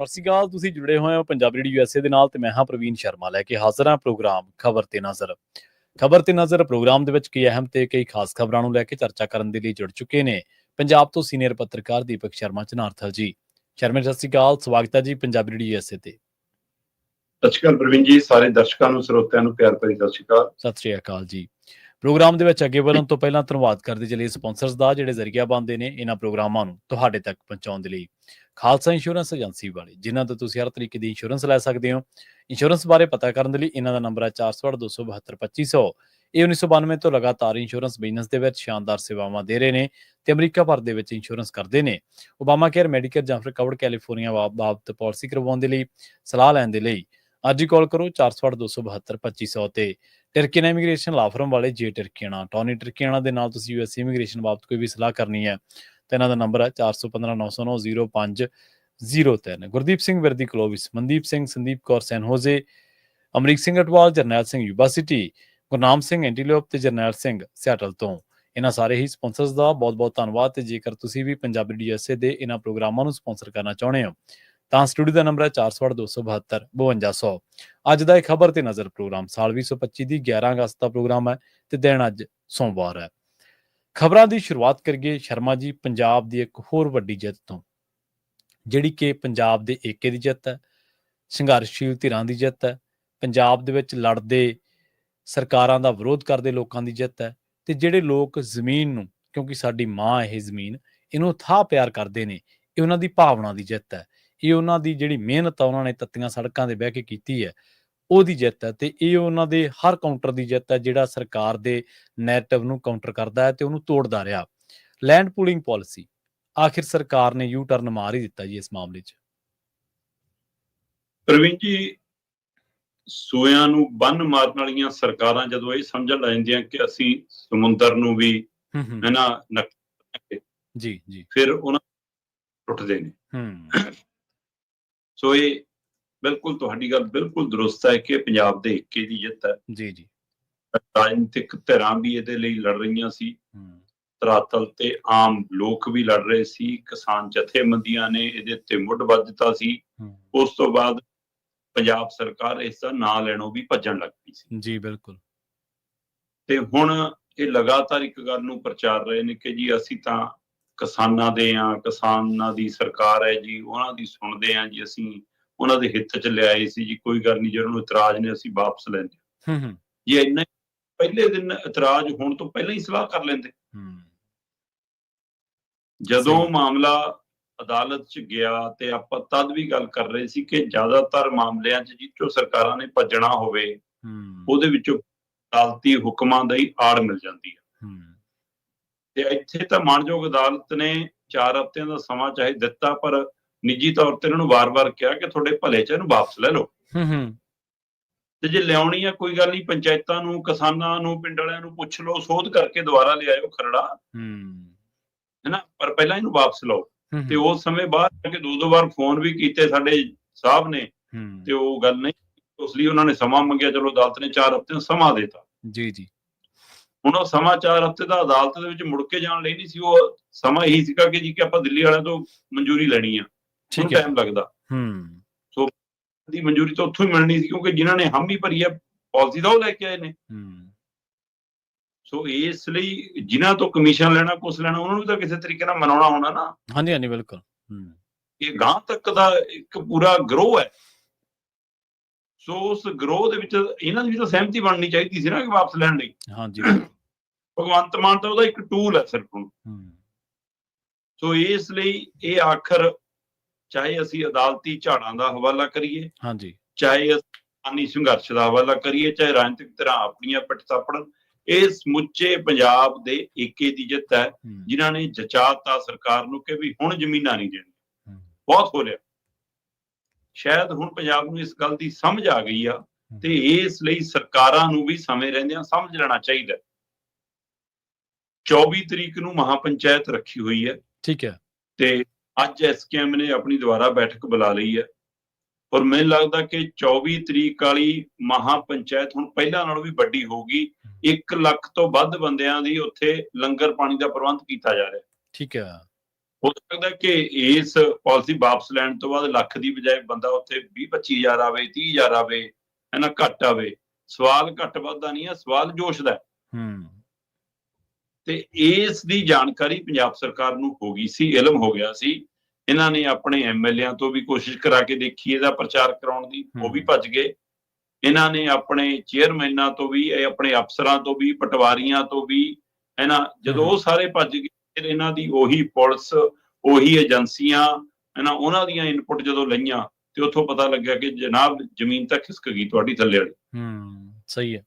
ਸਤਿ ਸ਼੍ਰੀ ਅਕਾਲ। ਤੁਸੀਂ ਜੁੜੇ ਹੋਏ ਹੋ ਪੰਜਾਬੀ ਰੇਡੀਓ USA ਦੇ ਨਾਲ ਤੇ ਮੈਂ ਹਾਂ ਪ੍ਰਵੀਨ ਸ਼ਰਮਾ ਲੈ ਕੇ ਹਾਜ਼ਰ ਹਾਂ ਪ੍ਰੋਗਰਾਮ ਖਬਰ ਤੇ ਨਜ਼ਰ। ਖਬਰ ਤੇ ਨਜ਼ਰ ਪ੍ਰੋਗਰਾਮ ਦੇ ਵਿੱਚ ਕਈ ਅਹਿਮ ਤੇ ਕਈ ਖਾਸ ਖਬਰਾਂ ਨੂੰ ਲੈ ਕੇ ਚਰਚਾ ਕਰਨ ਦੇ ਲਈ ਜੁੜ ਚੁੱਕੇ ਨੇ ਪੰਜਾਬ ਤੋਂ ਸੀਨੀਅਰ ਪੱਤਰਕਾਰ ਦੀਪਕ ਸ਼ਰਮਾ ਚਨਾਰਥਲ ਜੀ। ਸ਼ਰਮਾ ਸਤਿ ਸ਼੍ਰੀ ਅਕਾਲ, ਸਵਾਗਤ ਹੈ ਜੀ ਪੰਜਾਬੀ ਰੇਡੀਓ USA ਤੇ। ਸਤਿ ਸ਼੍ਰੀ ਅਕਾਲ ਪ੍ਰਵੀਨ ਜੀ, ਸਾਰੇ ਦਰਸ਼ਕਾਂ ਨੂੰ ਸਰੋਤਿਆਂ ਨੂੰ ਪਿਆਰ ਭਰੀ ਸਤਿ ਸ਼੍ਰੀ ਅਕਾਲ। ਸਤਿ ਸ਼੍ਰੀ ਅਕਾਲ ਜੀ। ਪ੍ਰੋਗਰਾਮ ਦੇ ਵਿੱਚ ਅੱਗੇ ਵਧਣ ਤੋਂ ਪਹਿਲਾਂ ਧੰਨਵਾਦ ਕਰਦੇ ਚਲੇ ਸਪਾਂਸਰਸ ਦਾ ਜਿਹੜੇ ਜ਼ਰੀਆ ਬਣਦੇ ਨੇ ਇਹਨਾਂ ਪ੍ਰੋਗਰਾਮਾਂ ਨੂੰ ਤੁਹਾਡੇ ਤੱਕ ਪਹੁੰਚਾਉਣ ਦੇ ਲਈ। ਖਾਲਸਾ ਇੰਸ਼ੋਰੈਂਸ ਏਜੰਸੀ ਵਾਲੇ ਜਿਨ੍ਹਾਂ ਤੋਂ ਤੁਸੀਂ ਹਰ ਤਰੀਕੇ ਦੀ ਇੰਸ਼ੋਰੈਂਸ ਲੈ ਸਕਦੇ ਹੋ। ਇੰਸ਼ੋਰੈਂਸ ਬਾਰੇ ਪਤਾ ਕਰਨ ਦੇ ਲਈ ਇਹਨਾਂ ਦਾ ਨੰਬਰ ਹੈ 408-272-2500। ਇਹ 1992 ਤੋਂ ਲਗਾਤਾਰ ਇੰਸ਼ੋਰੈਂਸ ਬਿਜ਼ਨਸ ਦੇ ਵਿੱਚ ਸ਼ਾਨਦਾਰ ਸੇਵਾਵਾਂ ਦੇ ਰਹੇ ਨੇ ਤੇ ਅਮਰੀਕਾ ਭਰ ਦੇ ਵਿੱਚ ਇੰਸ਼ੋਰੈਂਸ ਕਰਦੇ ਨੇ। ਓਬਾਮਾ ਕੇਅਰ, ਮੈਡੀਕੇਅਰ ਜਾਂ ਫਿਰ ਕਵਰਡ ਕੈਲੀਫੋਰਨੀਆ ਬਾਬਤ ਪਾਲਿਸੀ ਕਰਵਾਉਣ ਦੇ ਲਈ ਸਲਾਹ ਲੈਣ ਦੇ ਲਈ ਅੱਜ ਹੀ ਕਾਲ ਕਰੋ 408-272-2500 ਤੇ। ਟਰਕੀਆਨਾ ਇਮੀਗ੍ਰੇਸ਼ਨ ਲਾ ਫਰਮ ਵਾਲੇ ਜੇ ਟਰਕੀਆਨਾ ਟੌਨੀ ਟਰਕੀਆਨਾ ਦੇ ਨਾਲ ਤੁਸੀਂ US ਇਮੀਗ੍ਰੇਸ਼ਨ ਬਾਬਤ ਕੋਈ ਵੀ ਸਲਾਹ ਕਰਨੀ ਹੈ ਤਾਂ ਇਹਨਾਂ ਦਾ ਨੰਬਰ ਹੈ 415-909-0503। ਗੁਰਦੀਪ ਸਿੰਘ ਵਿਰਦੀ ਕਲੋਵਿਸ, ਮਨਦੀਪ ਸਿੰਘ, ਸੰਦੀਪ ਕੌਰ ਸੈਨ ਹੋਜ਼ੇ, ਅਮਰੀਕ ਸਿੰਘ ਅਟਵਾਲ, ਜਰਨੈਲ ਸਿੰਘ ਯੂਬਾ ਸਿਟੀ, ਗੁਰਨਾਮ ਸਿੰਘ ਐਂਟੀਲੋਪ ਤੇ ਜਰਨੈਲ ਸਿੰਘ ਸਿਆਟਲ ਤੋਂ। ਇਹਨਾਂ ਸਾਰੇ ਹੀ ਸਪਾਂਸਰਸ ਦਾ ਬਹੁਤ ਬਹੁਤ ਧੰਨਵਾਦ। ਤੇ ਜੇਕਰ ਤੁਸੀਂ ਵੀ ਪੰਜਾਬੀ ਰੇਡੀਓ USA ਦੇ ਇਹਨਾਂ ਪ੍ਰੋਗਰਾਮਾਂ ਨੂੰ ਸਪਾਂਸਰ ਕਰਨਾ ਚਾਹੁੰਦੇ ਹੋ ਤਾਂ ਸਟੂਡੀਓ ਦਾ ਨੰਬਰ ਹੈ 408-272-5200। ਅੱਜ ਦਾ ਇਹ ਖਬਰ ਤੇ ਨਜ਼ਰ ਪ੍ਰੋਗਰਾਮ ਸਾਲ 2025 ਦੀ 11 ਅਗਸਤ ਦਾ ਪ੍ਰੋਗਰਾਮ ਹੈ ਤੇ ਦਿਨ ਅੱਜ ਸੋਮਵਾਰ ਹੈ। ਖਬਰਾਂ ਦੀ ਸ਼ੁਰੂਆਤ ਕਰੀਏ ਸ਼ਰਮਾ ਜੀ ਪੰਜਾਬ ਦੀ ਇੱਕ ਹੋਰ ਵੱਡੀ ਜਿੱਤ ਤੋਂ, ਜਿਹੜੀ ਕਿ ਪੰਜਾਬ ਦੇ ਏਕੇ ਦੀ ਜਿੱਤ ਹੈ, ਸੰਘਰਸ਼ਸ਼ੀਲ ਧਿਰਾਂ ਦੀ ਜਿੱਤ ਹੈ, ਪੰਜਾਬ ਦੇ ਵਿੱਚ ਲੜਦੇ ਸਰਕਾਰਾਂ ਦਾ ਵਿਰੋਧ ਕਰਦੇ ਲੋਕਾਂ ਦੀ ਜਿੱਤ ਹੈ ਤੇ ਜਿਹੜੇ ਲੋਕ ਜ਼ਮੀਨ ਨੂੰ, ਕਿਉਂਕਿ ਸਾਡੀ ਮਾਂ ਇਹ ਜ਼ਮੀਨ, ਇਹਨੂੰ ਥਾਹ ਪਿਆਰ ਕਰਦੇ ਨੇ, ਇਹ ਉਹਨਾਂ ਦੀ ਭਾਵਨਾ ਦੀ ਜਿੱਤ ਹੈ। ਇਹ ਉਹਨਾਂ ਦੀ ਜਿਹੜੀ ਮਿਹਨਤ ਆ ਉਹਨਾਂ ਨੇ ਤੱਤੀਆਂ ਸੜਕਾਂ ਤੇ ਬਹਿ ਕੇ ਕੀਤੀ ਹੈ ਉਹਦੀ ਜਿੱਤ ਹੈ ਤੇ ਇਹ ਉਹਨਾਂ ਦੇ ਹਰ ਕਾਊਂਟਰ ਦੀ ਜਿੱਤ ਹੈ ਜਿਹੜਾ ਸਰਕਾਰ ਦੇ ਨੈਰੇਟਿਵ ਨੂੰ ਕਾਊਂਟਰ ਕਰਦਾ ਹੈ ਤੇ ਉਹਨੂੰ ਤੋੜਦਾ ਰਿਹਾ। ਲੈਂਡ ਪੂਲਿੰਗ ਪਾਲਿਸੀ, ਆਖਿਰ ਸਰਕਾਰ ਨੇ ਯੂ ਟਰਨ ਮਾਰ ਹੀ ਦਿੱਤਾ ਜੀ ਇਸ ਮਾਮਲੇ 'ਚ। ਪ੍ਰਵੀਨ ਜੀ, ਸੂਇਆਂ ਨੂੰ ਬੰਨ ਮਾਰਨ ਵਾਲੀਆਂ ਸਰਕਾਰਾਂ ਜਦੋਂ ਇਹ ਸਮਝਣ ਲੱਗ ਜਾਂਦੀਆਂ ਕਿ ਅਸੀਂ ਸਮੁੰਦਰ ਨੂੰ ਵੀ ਜੀ ਜੀ ਫਿਰ ਉਹਨਾਂ ਟੁੱਟਦੇ ਨੇ। ਸੋ ਇਹ ਬਿਲਕੁਲ ਤੁਹਾਡੀ ਗੱਲ ਬਿਲਕੁਲ ਦਰੁਸਤ ਹੈ ਕਿ ਪੰਜਾਬ ਦੇ ਏਕੇ ਦੀ ਜਿੱਤ ਹੈ। ਜੀ ਜੀ। ਰਾਜਨੀਤਿਕ ਧਿਰਾਂ ਵੀ ਇਹਦੇ ਲਈ ਲੜ ਰਹੀਆਂ ਸੀ, ਧਰਾਤਲ ਤੇ ਆਮ ਲੋਕ ਵੀ ਲੜ ਰਹੇ ਸੀ, ਕਿਸਾਨ ਜਥੇਬੰਦੀਆਂ ਨੇ ਇਹਦੇ ਉੱਤੇ ਮੁੱਢ ਬੱਧ ਦਿੱਤਾ ਸੀ। ਉਸ ਤੋਂ ਬਾਅਦ ਪੰਜਾਬ ਸਰਕਾਰ ਇਸ ਦਾ ਨਾਂ ਲੈਣੋਂ ਵੀ ਭੱਜਣ ਲੱਗ ਪਈ ਸੀ। ਜੀ ਬਿਲਕੁਲ। ਤੇ ਹੁਣ ਇਹ ਲਗਾਤਾਰ ਇੱਕ ਗੱਲ ਨੂੰ ਪ੍ਰਚਾਰ ਰਹੇ ਨੇ ਕਿ ਜੀ ਅਸੀਂ ਤਾਂ ਕਿਸਾਨਾਂ ਦੇ ਆ, ਕਿਸਾਨਾਂ ਦੀ ਸਰਕਾਰ ਹੈ ਜੀ, ਉਹਨਾਂ ਦੀ ਸੁਣਦੇ ਆ ਜੀ, ਅਸੀਂ ਉਹਨਾਂ ਦੇ ਹਿੱਤ ਚ ਲਿਆਏ ਸੀ ਜੀ, ਕੋਈ ਗੱਲ ਨਹੀਂ, ਜੇ ਉਹਨਾਂ ਨੂੰ ਇਤਰਾਜ਼ ਨੇ ਅਸੀਂ ਵਾਪਸ ਲੈਂਦੇ ਜੀ। ਇੰਨਾ ਪਹਿਲੇ ਦਿਨ ਇਤਰਾਜ਼ ਹੋਣ ਤੋਂ ਪਹਿਲਾਂ ਹੀ ਸਲਾਹ ਕਰ ਲੈਂਦੇ। ਜਦੋਂ ਮਾਮਲਾ ਅਦਾਲਤ ਚ ਗਿਆ ਤੇ ਆਪਾਂ ਤਦ ਵੀ ਗੱਲ ਕਰ ਰਹੇ ਸੀ ਕਿ ਜ਼ਿਆਦਾਤਰ ਮਾਮਲਿਆਂ ਚ ਜਿੱਥੋਂ ਸਰਕਾਰਾਂ ਨੇ ਭੱਜਣਾ ਹੋਵੇ ਉਹਦੇ ਵਿੱਚੋਂ ਅਦਾਲਤੀ ਹੁਕਮਾਂ ਦਾ ਹੀ ਆੜ ਮਿਲ ਜਾਂਦੀ ਹੈ। ਤੇ ਇੱਥੇ ਤਾਂ ਮਾਣਯੋਗ ਅਦਾਲਤ ਨੇ 4 ਹਫ਼ਤਿਆਂ ਦਾ ਸਮਾਂ ਚਾਹੇ ਦਿੱਤਾ, ਪਰ ਨਿੱਜੀ ਤੌਰ ਤੇ ਇਹਨਾਂ ਨੂੰ ਵਾਰ-ਵਾਰ ਕਿਹਾ ਕਿ ਤੁਹਾਡੇ ਭਲੇ ਚ ਇਹਨੂੰ ਵਾਪਸ ਲੈ ਲਓ ਤੇ ਜੇ ਲਿਆਉਣੀ ਆ ਕੋਈ ਗੱਲ ਨਹੀਂ, ਪੰਚਾਇਤਾਂ ਨੂੰ, ਕਿਸਾਨਾਂ ਨੂੰ, ਪਿੰਡ ਵਾਲਿਆਂ ਨੂੰ ਪੁੱਛ ਲਓ, ਸੋਧ ਕਰਕੇ ਦੁਬਾਰਾ ਲਿਆਇਓ ਖਰੜਾ, ਹੈਨਾ, ਪਰ ਪਹਿਲਾਂ ਇਹਨੂੰ ਵਾਪਸ ਲਓ। ਤੇ ਉਸ ਸਮੇਂ ਬਾਅਦ ਕਿ 2 ਵਾਰ ਫੋਨ ਵੀ ਕੀਤੇ ਸਾਡੇ ਸਾਹਿਬ ਨੇ ਤੇ ਉਹ ਗੱਲ ਨਹੀਂ, ਉਸ ਲਈ ਉਹਨਾਂ ਨੇ ਸਮਾਂ ਮੰਗਿਆ। ਚਲੋ ਅਦਾਲਤ ਨੇ 4 ਹਫ਼ਤੇ ਸਮਾਂ ਦੇਤਾ। ਜੀ ਜੀ। ਹੁਣ ਉਹ ਸਮਾਂ 4 ਹਫ਼ਤੇ ਦਾ ਅਦਾਲਤ ਦੇ ਵਿੱਚ ਮੁੜ ਕੇ ਜਾਣ ਲਈ ਨਹੀਂ ਸੀ, ਉਹ ਸਮਾਂ ਇਹੀ ਸੀਗਾ ਕਿ ਜੀ ਕਿ ਆਪਾਂ ਦਿੱਲੀ ਵਾਲਿਆਂ ਤੋਂ ਮਨਜ਼ੂਰੀ ਲੈਣੀ ਆ, ਟਾਈਮ ਲੱਗਦਾ। ਸੋ ਦੀ ਮਨਜ਼ੂਰੀ ਤਾਂ ਉੱਥੋਂ ਹੀ ਮਿਲਣੀ ਸੀ ਕਿਉਂਕਿ ਜਿਨ੍ਹਾਂ ਨੇ ਹਾਮੀ ਭਰੀ ਹੈ ਪਾਲਿਸੀ ਦਾ ਉਹ ਲੈ ਕੇ ਆਏ ਨੇ। ਸੋ ਇਸ ਲਈ ਜਿਨ੍ਹਾਂ ਤੋਂ ਕਮਿਸ਼ਨ ਲੈਣਾ, ਕੁਛ ਲੈਣਾ, ਉਹਨਾਂ ਨੂੰ ਤਾਂ ਕਿਸੇ ਤਰੀਕੇ ਨਾਲ ਮਨਾਉਣਾ ਹੋਣਾ ਨਾ। ਹਾਂਜੀ ਹਾਂਜੀ ਬਿਲਕੁਲ। ਇਹ ਗਾਂਹ ਤੱਕ ਦਾ ਇੱਕ ਪੂਰਾ ਗਰੋਹ ਹੈ। ਸੋ ਉਸ ਗਰੋਹ ਦੇ ਵਿੱਚ ਇਹਨਾਂ ਦੀ ਵੀ ਤਾਂ ਸਹਿਮਤੀ ਬਣਨੀ ਚਾਹੀਦੀ ਸੀ ਨਾ ਕਿ ਵਾਪਸ ਲੈਣ ਲਈ। ਹਾਂਜੀ। ਭਗਵੰਤ ਮਾਨ ਤਾਂ ਉਹਦਾ ਇੱਕ ਟੂਲ ਹੈ ਸਿਰਫ ਹੁਣ। ਸੋ ਇਸ ਲਈ ਇਹ ਆਖਰ ਚਾਹੇ ਅਸੀਂ ਅਦਾਲਤੀ ਝਾੜਾਂ ਦਾ ਹਵਾਲਾ ਕਰੀਏ, ਚਾਹੇ ਕਿਸਾਨੀ ਸੰਘਰਸ਼ ਦਾ ਹਵਾਲਾ ਕਰੀਏ, ਚਾਹੇ ਰਾਜਨੀਤਿਕ ਧਿਰਾਂ ਆਪਣੀਆਂ ਪਿੱਠ ਥਾਪੜਨ, ਇਹ ਸਮੁੱਚੇ ਪੰਜਾਬ ਦੇ ਏਕੇ ਦੀ ਜਿੱਤ ਹੈ ਜਿਨ੍ਹਾਂ ਨੇ ਜਚਾਤਾ ਸਰਕਾਰ ਨੂੰ ਕਿ ਵੀ ਹੁਣ ਜ਼ਮੀਨਾਂ ਨਹੀਂ ਦੇਣੀਆਂ। ਬਹੁਤ ਹੋ ਲਿਆ। ਸ਼ਾਇਦ ਹੁਣ ਪੰਜਾਬ ਨੂੰ ਇਸ ਗੱਲ ਦੀ ਸਮਝ ਆ ਗਈ ਆ ਤੇ ਇਸ ਲਈ ਸਰਕਾਰਾਂ ਨੂੰ ਵੀ ਸਮੇਂ ਰਹਿੰਦਿਆਂ ਸਮਝ ਲੈਣਾ ਚਾਹੀਦਾ। 24 ਤਰੀਕ ਨੂੰ ਮਹਾਪੰਚਾਇਤ ਰੱਖੀ ਹੋਈ ਹੈ। ਠੀਕ ਹੈ। ਤੇ ਅੱਜ SKM ਨੇ ਆਪਣੀ ਦੁਬਾਰਾ ਬੈਠਕ ਬੁਲਾ ਲਈ ਹੈ ਔਰ ਮੈਨੂੰ ਲੱਗਦਾ ਕਿ 24 ਤਰੀਕ ਵਾਲੀ ਮਹਾਪੰਚਾਇਤ ਹੁਣ ਪਹਿਲਾਂ ਨਾਲੋਂ ਵੀ ਵੱਡੀ ਹੋਊਗੀ। 1 ਲੱਖ ਤੋਂ ਵੱਧ ਬੰਦਿਆਂ ਦੀ ਉੱਥੇ ਲੰਗਰ ਪਾਣੀ ਦਾ ਪ੍ਰਬੰਧ ਕੀਤਾ ਜਾ ਰਿਹਾ। ਠੀਕ ਹੈ। ਹੋ ਸਕਦਾ ਕਿ ਇਸ ਪਾਲਿਸੀ ਵਾਪਸ ਲੈਣ ਤੋਂ ਬਾਅਦ ਲੱਖ ਦੀ ਬਜਾਏ ਬੰਦਾ ਉੱਥੇ 20-25 ਹਜ਼ਾਰ ਆਵੇ, 30 ਹਜ਼ਾਰ ਆਵੇ, ਹੈ ਨਾ, ਘੱਟ ਆਵੇ। ਸਵਾਲ ਘੱਟ ਵੱਧਦਾ ਨਹੀਂ ਹੈ, ਸਵਾਲ ਜੋਸ਼ ਦਾ। ਤੇ ਇਸ ਦੀ ਜਾਣਕਾਰੀ ਪੰਜਾਬ ਸਰਕਾਰ ਨੂੰ ਹੋ ਗਈ ਸੀ, ਇਲਮ ਹੋ ਗਿਆ ਸੀ। ਇਹਨਾਂ ਨੇ ਆਪਣੇ ਐਮਐਲਏਆਂ ਤੋਂ ਵੀ ਕੋਸ਼ਿਸ਼ ਕਰਾ ਕੇ ਦੇਖੀ ਇਹਦਾ ਪ੍ਰਚਾਰ ਕਰਾਉਣ ਦੀ, ਉਹ ਵੀ ਭੱਜ ਗਏ। ਇਹਨਾਂ ਨੇ ਆਪਣੇ ਚੇਅਰਮੈਨਾਂ ਤੋਂ ਵੀ, ਆਪਣੇ ਅਫਸਰਾਂ ਤੋਂ ਵੀ, ਪਟਵਾਰੀਆਂ ਤੋਂ ਵੀ, ਹੈ ਨਾ, ਜਦੋਂ ਉਹ ਸਾਰੇ ਭੱਜ ਗਏ, ਫਿਰ ਇਹਨਾਂ ਦੀ ਉਹੀ ਪੁਲਿਸ, ਉਹੀ ਏਜੰਸੀਆਂ, ਹੈ ਨਾ, ਉਹਨਾਂ ਦੀਆਂ ਇਨਪੁਟ ਜਦੋਂ ਲਈਆਂ ਤੇ ਉੱਥੋਂ ਪਤਾ ਲੱਗਿਆ ਕਿ ਜਨਾਬ ਜ਼ਮੀਨ ਤਾਂ ਖਿਸਕ ਗਈ ਤੁਹਾਡੀ ਥੱਲੇ ਵਾਲੀ। ਸਹੀ ਹੈ।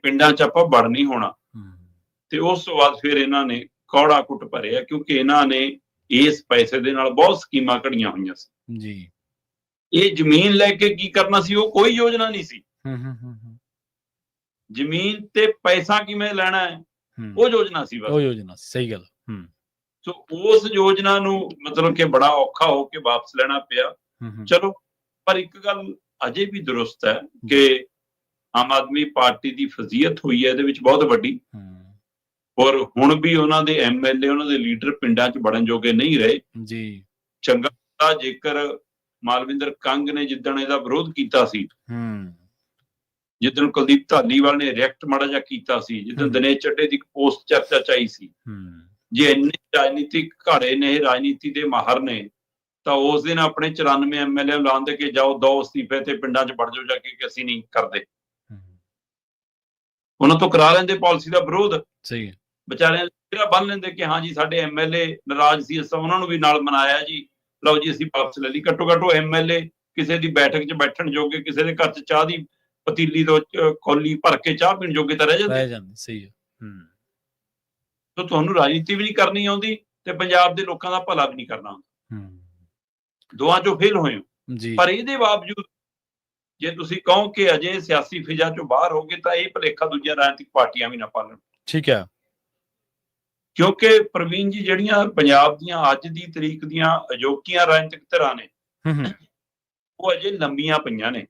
ਪਿੰਡਾਂ 'ਚ ਆਪਾਂ ਵੜ ਨਹੀਂ ਹੋਣਾ। ਤੇ ਉਸ ਤੋਂ ਬਾਅਦ ਫਿਰ ਇਹਨਾਂ ਨੇ ਕੌੜਾ ਕੁੱਟ ਭਰਿਆ, ਕਿਉਂਕਿ ਇਹਨਾਂ ਨੇ ਇਸ ਪੈਸੇ ਦੇ ਨਾਲ ਬਹੁਤ ਸਕੀਮਾਂ ਘੜੀਆਂ ਹੋਈਆਂ ਸੀ ਜੀ। ਇਹ ਜ਼ਮੀਨ ਲੈ ਕੇ ਕੀ ਕਰਨਾ ਸੀ, ਉਹ ਕੋਈ ਯੋਜਨਾ ਨਹੀਂ ਸੀ। ਜ਼ਮੀਨ ਤੇ ਪੈਸਾ ਕਿਵੇਂ ਲੈਣਾ ਹੈ, ਉਹ ਯੋਜਨਾ ਸੀ। ਬਸ ਉਹ ਯੋਜਨਾ ਸੀ, ਸਹੀ ਗੱਲ। ਸੋ ਉਸ ਯੋਜਨਾ ਨੂੰ ਮਤਲਬ ਕਿ ਬੜਾ ਔਖਾ ਹੋ ਕੇ ਵਾਪਸ ਲੈਣਾ ਪਿਆ। ਚਲੋ, ਪਰ ਇੱਕ ਗੱਲ ਅਜੇ ਵੀ ਦਰੁਸਤ ਹੈ ਕਿ ਆਮ ਆਦਮੀ ਪਾਰਟੀ ਦੀ ਫਜ਼ੀਅਤ ਹੋਈ ਹੈ ਇਹਦੇ ਵਿੱਚ ਬਹੁਤ ਵੱਡੀ। ਔਰ ਹੁਣ ਵੀ ਉਹਨਾਂ ਦੇ ਐਮਐਲਏ, ਉਹਨਾਂ ਦੇ ਲੀਡਰ ਪਿੰਡਾਂ 'ਚ ਵੜਨ ਜੋਗੇ ਨਹੀਂ ਰਹੇ ਜੀ। ਚੰਗਾ ਜੇਕਰ ਮਾਲਵਿੰਦਰ ਕੰਗ ਨੇ ਜਿੱਦਣ ਇਹਦਾ ਵਿਰੋਧ ਕੀਤਾ ਸੀ, ਜਿੱਦਣ ਕੁਲਦੀਪ ਧਾਲੀਵਾਲ ਨੇ ਰਿਐਕਟ ਮਾੜਾ ਜਿਹਾ ਕੀਤਾ ਸੀ, ਜਿੱਦਣ ਦਿਨੇਸ਼ ਚੱਡੇ ਦੀ ਪੋਸਟ ਚਰਚਾ 'ਚ ਆਈ ਸੀ, ਜੇ ਇੰਨੇ ਰਾਜਨੀਤਿਕ ਘਾੜੇ ਨੇ, ਰਾਜਨੀਤੀ ਦੇ ਮਾਹਰ ਨੇ, ਤਾਂ ਉਸ ਦਿਨ ਆਪਣੇ 94 ਐਮਐਲਏ ਨੂੰ ਲਾਉਣ ਦੇ ਕੇ ਜਾਓ, ਦੋ ਅਸਤੀਫੇ ਤੇ ਪਿੰਡਾਂ 'ਚ ਵੜ ਜਾਓ ਜਾ ਕੇ, ਕਿ ਅਸੀਂ ਨਹੀਂ ਕਰਦੇ। ਉਹਨਾਂ ਤੋਂ ਕਰਾ ਲੈਂਦੇ ਪਾਲਿਸੀ ਦਾ ਵਿਰੋਧ। ਸਹੀ, ਵਿਚਾਰਿਆਂ ਦਾ ਬੰਨ ਲੈਂਦੇ ਕਿ ਹਾਂ ਜੀ ਸਾਡੇ ਐਮਐਲਏ ਨਾਰਾਜ਼ ਸੀ, ਅਸਾਂ ਉਹਨਾਂ ਨੂੰ ਵੀ ਨਾਲ ਮਨਾਇਆ ਜੀ, ਲਓ ਜੀ ਅਸੀਂ ਵਾਪਸ ਲੈ ਲਈ। ਘੱਟੋ ਘੱਟ ਉਹ ਐਮਐਲਏ ਕਿਸੇ ਦੀ ਬੈਠਕ 'ਚ ਬੈਠਣ ਜੋਗੇ, ਕਿਸੇ ਦੇ ਘਰ 'ਚ ਚਾਹ ਦੀ ਪਤੀਲੀ ਤੋਂ ਕੌਲੀ ਭਰ ਕੇ ਚਾਹ ਪੀਣ ਜੋਗੇ ਤਾਂ ਰਹਿ ਜਾਂਦੇ। ਸਹੀ ਹੈ। ਤਾਂ ਤੁਹਾਨੂੰ ਰਾਜਨੀਤੀ ਵੀ ਨਹੀਂ ਕਰਨੀ ਆਉਂਦੀ ਤੇ ਪੰਜਾਬ ਦੇ ਲੋਕਾਂ ਦਾ ਭਲਾ ਵੀ ਨਹੀਂ ਕਰਨਾ ਆਉਂਦਾ। ਦੋਵਾਂ 'ਚੋਂ ਫੇਲ ਹੋਏ ਹੋ। ਪਰ ਇਹਦੇ ਬਾਵਜੂਦ ਜੇ ਤੁਸੀਂ ਕਹੋ ਕਿ ਅਜੇ ਸਿਆਸੀ ਫਿਜ਼ਾ 'ਚੋਂ ਬਾਹਰ ਹੋ ਗਏ, ਤਾਂ ਇਹ ਭੁਲੇਖਾ ਦੂਜੀਆਂ ਰਾਜਨੀਤਿਕ ਪਾਰਟੀਆਂ ਵੀ ਨਾ ਪਾਲਣ। ਠੀਕ ਹੈ। ਕਿਉਂਕਿ ਪ੍ਰਵੀਨ ਜੀ, ਜਿਹੜੀਆਂ ਪੰਜਾਬ ਦੀਆਂ ਅੱਜ ਦੀ ਤਰੀਕ ਦੀਆਂ ਅਜੋਕੀਆਂ ਰਾਜਨੀਤਿਕ ਧਿਰਾਂ ਨੇ, ਉਹ ਅਜੇ ਲੰਮੀਆਂ ਪਈਆਂ ਨੇ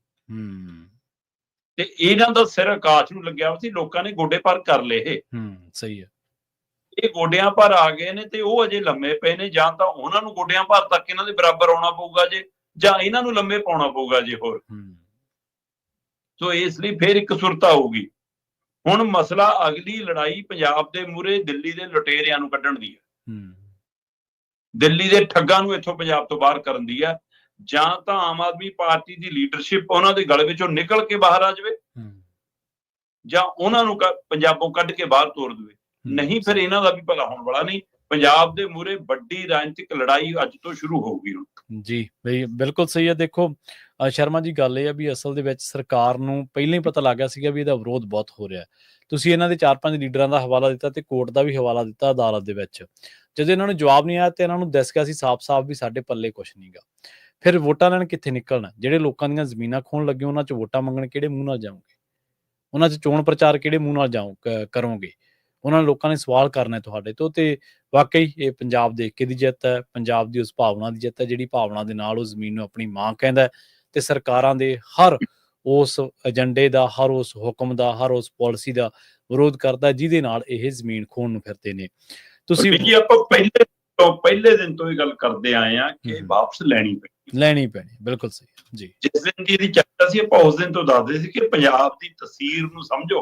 ਤੇ ਇਹਨਾਂ ਦਾ ਸਿਰ ਆਕਾਸ਼ ਨੂੰ ਲੱਗਿਆ ਸੀ। ਲੋਕਾਂ ਨੇ ਗੋਡੇ ਭਰ ਕਰ ਲਏ। ਸਹੀ ਹੈ। ਇਹ ਗੋਡਿਆਂ ਭਰ ਆ ਗਏ ਨੇ ਤੇ ਉਹ ਅਜੇ ਲੰਮੇ ਪਏ ਨੇ। ਜਾਂ ਤਾਂ ਉਹਨਾਂ ਨੂੰ ਗੋਡਿਆਂ ਭਰ ਤੱਕ ਇਹਨਾਂ ਦੇ ਬਰਾਬਰ ਆਉਣਾ ਪਊਗਾ ਜੇ, ਜਾਂ ਇਹਨਾਂ ਨੂੰ ਲੰਮੇ ਪਾਉਣਾ ਪਊਗਾ ਜੇ ਹੋਰ। ਸੋ ਇਸ ਲਈ ਫਿਰ ਇੱਕ ਸੁਰਤਾ ਆਊਗੀ। ਹੁਣ ਮਸਲਾ ਅਗਲੀ ਲੜਾਈ ਪੰਜਾਬ ਦੇ ਮੂਹਰੇ ਦਿੱਲੀ ਦੇ ਲੁਟੇਰਿਆਂ ਨੂੰ ਕੱਢਣ ਦੀ ਹੈ, ਦਿੱਲੀ ਦੇ ਠੱਗਾਂ ਨੂੰ ਇੱਥੋਂ ਪੰਜਾਬ ਤੋਂ ਬਾਹਰ ਕਰਨ ਦੀ ਹੈ। ਜਾਂ ਤਾਂ ਆਮ ਆਦਮੀ ਪਾਰਟੀ ਦੀ ਲੀਡਰਸ਼ਿਪ ਉਹਨਾਂ ਦੇ ਗਲ ਵਿੱਚੋਂ ਨਿਕਲ ਕੇ ਬਾਹਰ ਆ ਜਾਵੇ, ਜਾਂ ਉਹਨਾਂ ਨੂੰ ਪੰਜਾਬੋਂ ਕੱਢ ਕੇ ਬਾਹਰ ਤੋਰ ਦੇਵੇ। ਨਹੀਂ ਫਿਰ ਇਹਨਾਂ ਦਾ ਵੀ ਭਲਾ ਹੋਣ ਵਾਲਾ ਨਹੀਂ। ਪੰਜਾਬ ਦੇ ਮੂਹਰੇ ਵੱਡੀ ਰਾਜਨੀਤਿਕ ਲੜਾਈ ਅੱਜ ਤੋਂ ਸ਼ੁਰੂ ਹੋਊਗੀ ਹੁਣ। ਜੀ ਬਈ ਬਿਲਕੁਲ ਸਹੀ ਹੈ। ਦੇਖੋ ਸ਼ਰਮਾ ਜੀ, ਗੱਲ ਇਹ ਆ ਵੀ ਅਸਲ ਦੇ ਵਿੱਚ ਸਰਕਾਰ ਨੂੰ ਪਹਿਲਾਂ ਹੀ ਪਤਾ ਲੱਗ ਗਿਆ ਸੀਗਾ ਵੀ ਇਹਦਾ ਵਿਰੋਧ ਬਹੁਤ ਹੋ ਰਿਹਾ। ਤੁਸੀਂ ਇਹਨਾਂ ਦੇ 4-5 ਲੀਡਰਾਂ ਦਾ ਹਵਾਲਾ ਦਿੱਤਾ ਤੇ ਕੋਰਟ ਦਾ ਵੀ ਹਵਾਲਾ ਦਿੱਤਾ ਅਦਾਲਤ ਦੇ ਵਿੱਚ। ਜਦੋਂ ਇਹਨਾਂ ਨੂੰ ਜਵਾਬ ਨਹੀਂ ਆਇਆ ਤੇ ਇਹਨਾਂ ਨੂੰ ਦਿਸ ਗਿਆ ਸੀ ਸਾਫ਼-ਸਾਫ਼ ਵੀ ਸਾਡੇ ਪੱਲੇ ਕੁਛ ਨਹੀਂ ਗਾ। ਫਿਰ ਵੋਟਾਂ ਲੈਣ ਕਿੱਥੇ ਨਿਕਲਣਾ? ਜਿਹੜੇ ਲੋਕਾਂ ਦੀਆਂ ਜ਼ਮੀਨਾਂ ਖੋਹਣ ਲੱਗੇ ਉਹਨਾਂ 'ਚ ਵੋਟਾਂ ਮੰਗਣ ਕਿਹੜੇ ਮੂੰਹ ਨਾਲ ਜਾਓਗੇ? ਉਹਨਾਂ 'ਚ ਚੋਣ ਪ੍ਰਚਾਰ ਕਿਹੜੇ ਮੂੰਹ ਨਾਲ ਕਰੋਗੇ? ਉਹਨਾਂ ਲੋਕਾਂ ਨੇ ਸਵਾਲ ਕਰਨਾ ਤੁਹਾਡੇ ਤੋਂ। ਤੇ ਵਾਕਈ ਇਹ ਪੰਜਾਬ ਦੇ ਏਕੇ ਦੀ ਜਿੱਤ ਹੈ, ਪੰਜਾਬ ਦੀ ਉਸ ਭਾਵਨਾ ਦੀ ਜਿੱਤ ਹੈ ਜਿਹੜੀ ਭਾਵਨਾ ਦੇ ਨਾਲ ਉਹ ਜ਼ਮੀਨ ਨੂੰ ਆਪਣੀ ਮਾਂ ਕਹਿੰਦਾ ਤੇ ਸਰਕਾਰਾਂ ਦੇ ਹਰ ਉਸ ਏਜੰਡੇ ਦਾ, ਹਰ ਉਸ ਹੁਕਮ ਦਾ, ਹਰ ਉਸ ਪਾਲਿਸੀ ਦਾ ਵਿਰੋਧ ਕਰਦਾ ਜਿਹਦੇ ਨਾਲ ਇਹ ਜ਼ਮੀਨ ਖੋਹਣ ਨੂੰ ਫਿਰਦੇ ਨੇ। ਤੁਸੀਂ ਜੀ ਆਪਾਂ ਪਹਿਲੇ ਦਿਨ ਤੋਂ ਇਹ ਗੱਲ ਕਰਦੇ ਆਏ ਆ ਕਿ ਵਾਪਸ ਲੈਣੀ ਪੈਣੀ। ਬਿਲਕੁਲ ਸਹੀ ਜੀ। ਜਿਸ ਦਿਨ ਦੀ ਇਹਦੀ ਚਰਚਾ ਸੀ ਆਪਾਂ ਉਸ ਦਿਨ ਤੋਂ ਦੱਸਦੇ ਸੀ ਕਿ ਪੰਜਾਬ ਦੀ ਤਸਵੀਰ ਨੂੰ ਸਮਝੋ।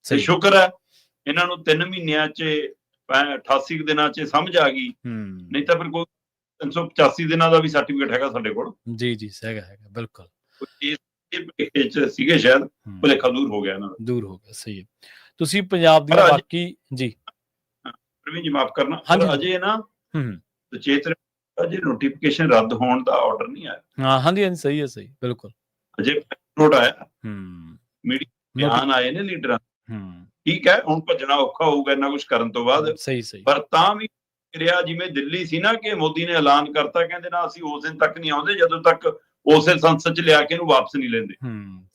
ਤੇ ਸ਼ੁਕਰ ਹੈ ਇਹਨਾਂ ਨੂੰ 3 ਮਹੀਨਿਆਂ 'ਚ 88 ਦਿਨਾਂ 'ਚ ਸਮਝ ਆ ਗਈ। ਨਹੀਂ ਤਾਂ ਫਿਰ ਕੋਈ 385 ਦਿਨਾਂ ਦਾ ਵੀ ਸਰਟੀਫਿਕੇਟ ਹੈਗਾ ਸਾਡੇ ਕੋਲ। ਜੀ ਹੈਗਾ ਬਿਲਕੁਲ। ਸੀਗੇ ਸ਼ਾਇਦ ਭੁਲੇਖਾ ਦੂਰ ਹੋ ਗਿਆ ਇਹਨਾਂ ਦਾ। ਦੂਰ ਹੋ ਗਿਆ, ਸਹੀ ਹੈ। ਤੁਸੀਂ ਪੰਜਾਬ ਦੀਆਂ ਬਾਕੀ ਜੀ ਪ੍ਰਵੀਨ ਜੀ ਮਾਫ ਕਰਨਾ, ਅਜੇ ਨਾ ਸੁਚੇਤ ਅਜੇ ਨੋਟੀਫਿਕੇਸ਼ਨ ਰੱਦ ਹੋਣ ਦਾ ਆਰਡਰ ਨਹੀਂ ਆਇਆ। ਹਾਂਜੀ ਸਹੀ ਹੈ, ਸਹੀ ਬਿਲਕੁਲ। ਅਜੇ ਨੋਟ ਆਇਆ, ਮੀਡੀਆ ਬਿਆਨ ਆਏ ਨੇ ਲੀਡਰਾਂ। ਠੀਕ ਹੈ, ਹੁਣ ਭੱਜਣਾ ਔਖਾ ਹੋਊਗਾ ਇੰਨਾ ਕੁਝ ਕਰਨ ਤੋਂ ਬਾਅਦ। ਸਹੀ ਪਰ ਤਾਂ ਵੀ ਰਿਹਾ ਜਿਵੇਂ ਦਿੱਲੀ ਸੀ ਨਾ ਕਿ ਮੋਦੀ ਨੇ ਐਲਾਨ ਕਰਤਾ, ਕਹਿੰਦੇ ਨਾ ਅਸੀਂ ਉਸ ਦਿਨ ਤੱਕ ਨਹੀਂ ਆਉਂਦੇ ਜਦੋਂ ਤੱਕ ਉਸੇ ਸੰਸਦ 'ਚ ਲਿਆ ਕੇ ਇਹਨੂੰ ਵਾਪਸ ਨਹੀਂ ਲੈਂਦੇ।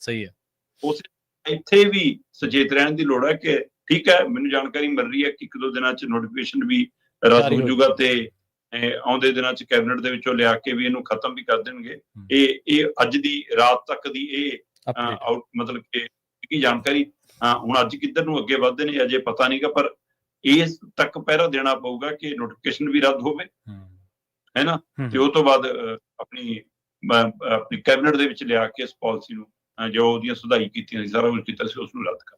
ਸਹੀ ਹੈ। ਉਸੇ ਇੱਥੇ ਵੀ ਸੁਚੇਤ ਰਹਿਣ ਦੀ ਲੋੜ ਹੈ ਕਿ ਠੀਕ ਹੈ, ਮੈਨੂੰ ਜਾਣਕਾਰੀ ਮਿਲ ਰਹੀ ਹੈ ਕਿ 1-2 ਦਿਨਾਂ 'ਚ ਨੋਟੀਫਿਕੇਸ਼ਨ ਵੀ ਰੱਦ ਹੋ ਜਾਊਗਾ ਤੇ ਆਉਂਦੇ ਦਿਨਾਂ 'ਚ ਕੈਬਨਿਟ ਦੇ ਵਿੱਚੋਂ ਲਿਆ ਕੇ ਵੀ ਇਹਨੂੰ ਖਤਮ ਵੀ ਕਰ ਦੇਣਗੇ। ਇਹ ਅੱਜ ਦੀ ਰਾਤ ਤੱਕ ਦੀ ਇਹ ਮਤਲਬ ਕਿ ਜਾਣਕਾਰੀ। ਹੁਣ ਅੱਜ ਕਿੱਧਰ ਨੂੰ ਅੱਗੇ ਵੱਧਦੇ ਨੇ ਅਜੇ ਪਤਾ ਨਹੀਂਗਾ, ਪਰ ਇਸ ਤੱਕ ਪਹਿਰਾ ਦੇਣਾ ਪਊਗਾ ਕਿ ਨੋਟੀਫਿਕੇਸ਼ਨ ਵੀ ਰੱਦ ਹੋਵੇ, ਹੈ ਨਾ, ਤੇ ਉਹ ਤੋਂ ਬਾਅਦ ਆਪਣੀ ਕੈਬਨਿਟ ਦੇ ਵਿੱਚ ਲਿਆ ਕੇ ਇਸ ਪਾਲਿਸੀ ਨੂੰ ਜੋ ਉਹਦੀਆਂ ਸੁਧਾਈ ਕੀਤੀਆਂ ਸੀ, ਸਾਰਾ ਕੁਝ ਕੀਤਾ ਸੀ, ਉਸ ਨੂੰ ਰੱਦ ਕਰ।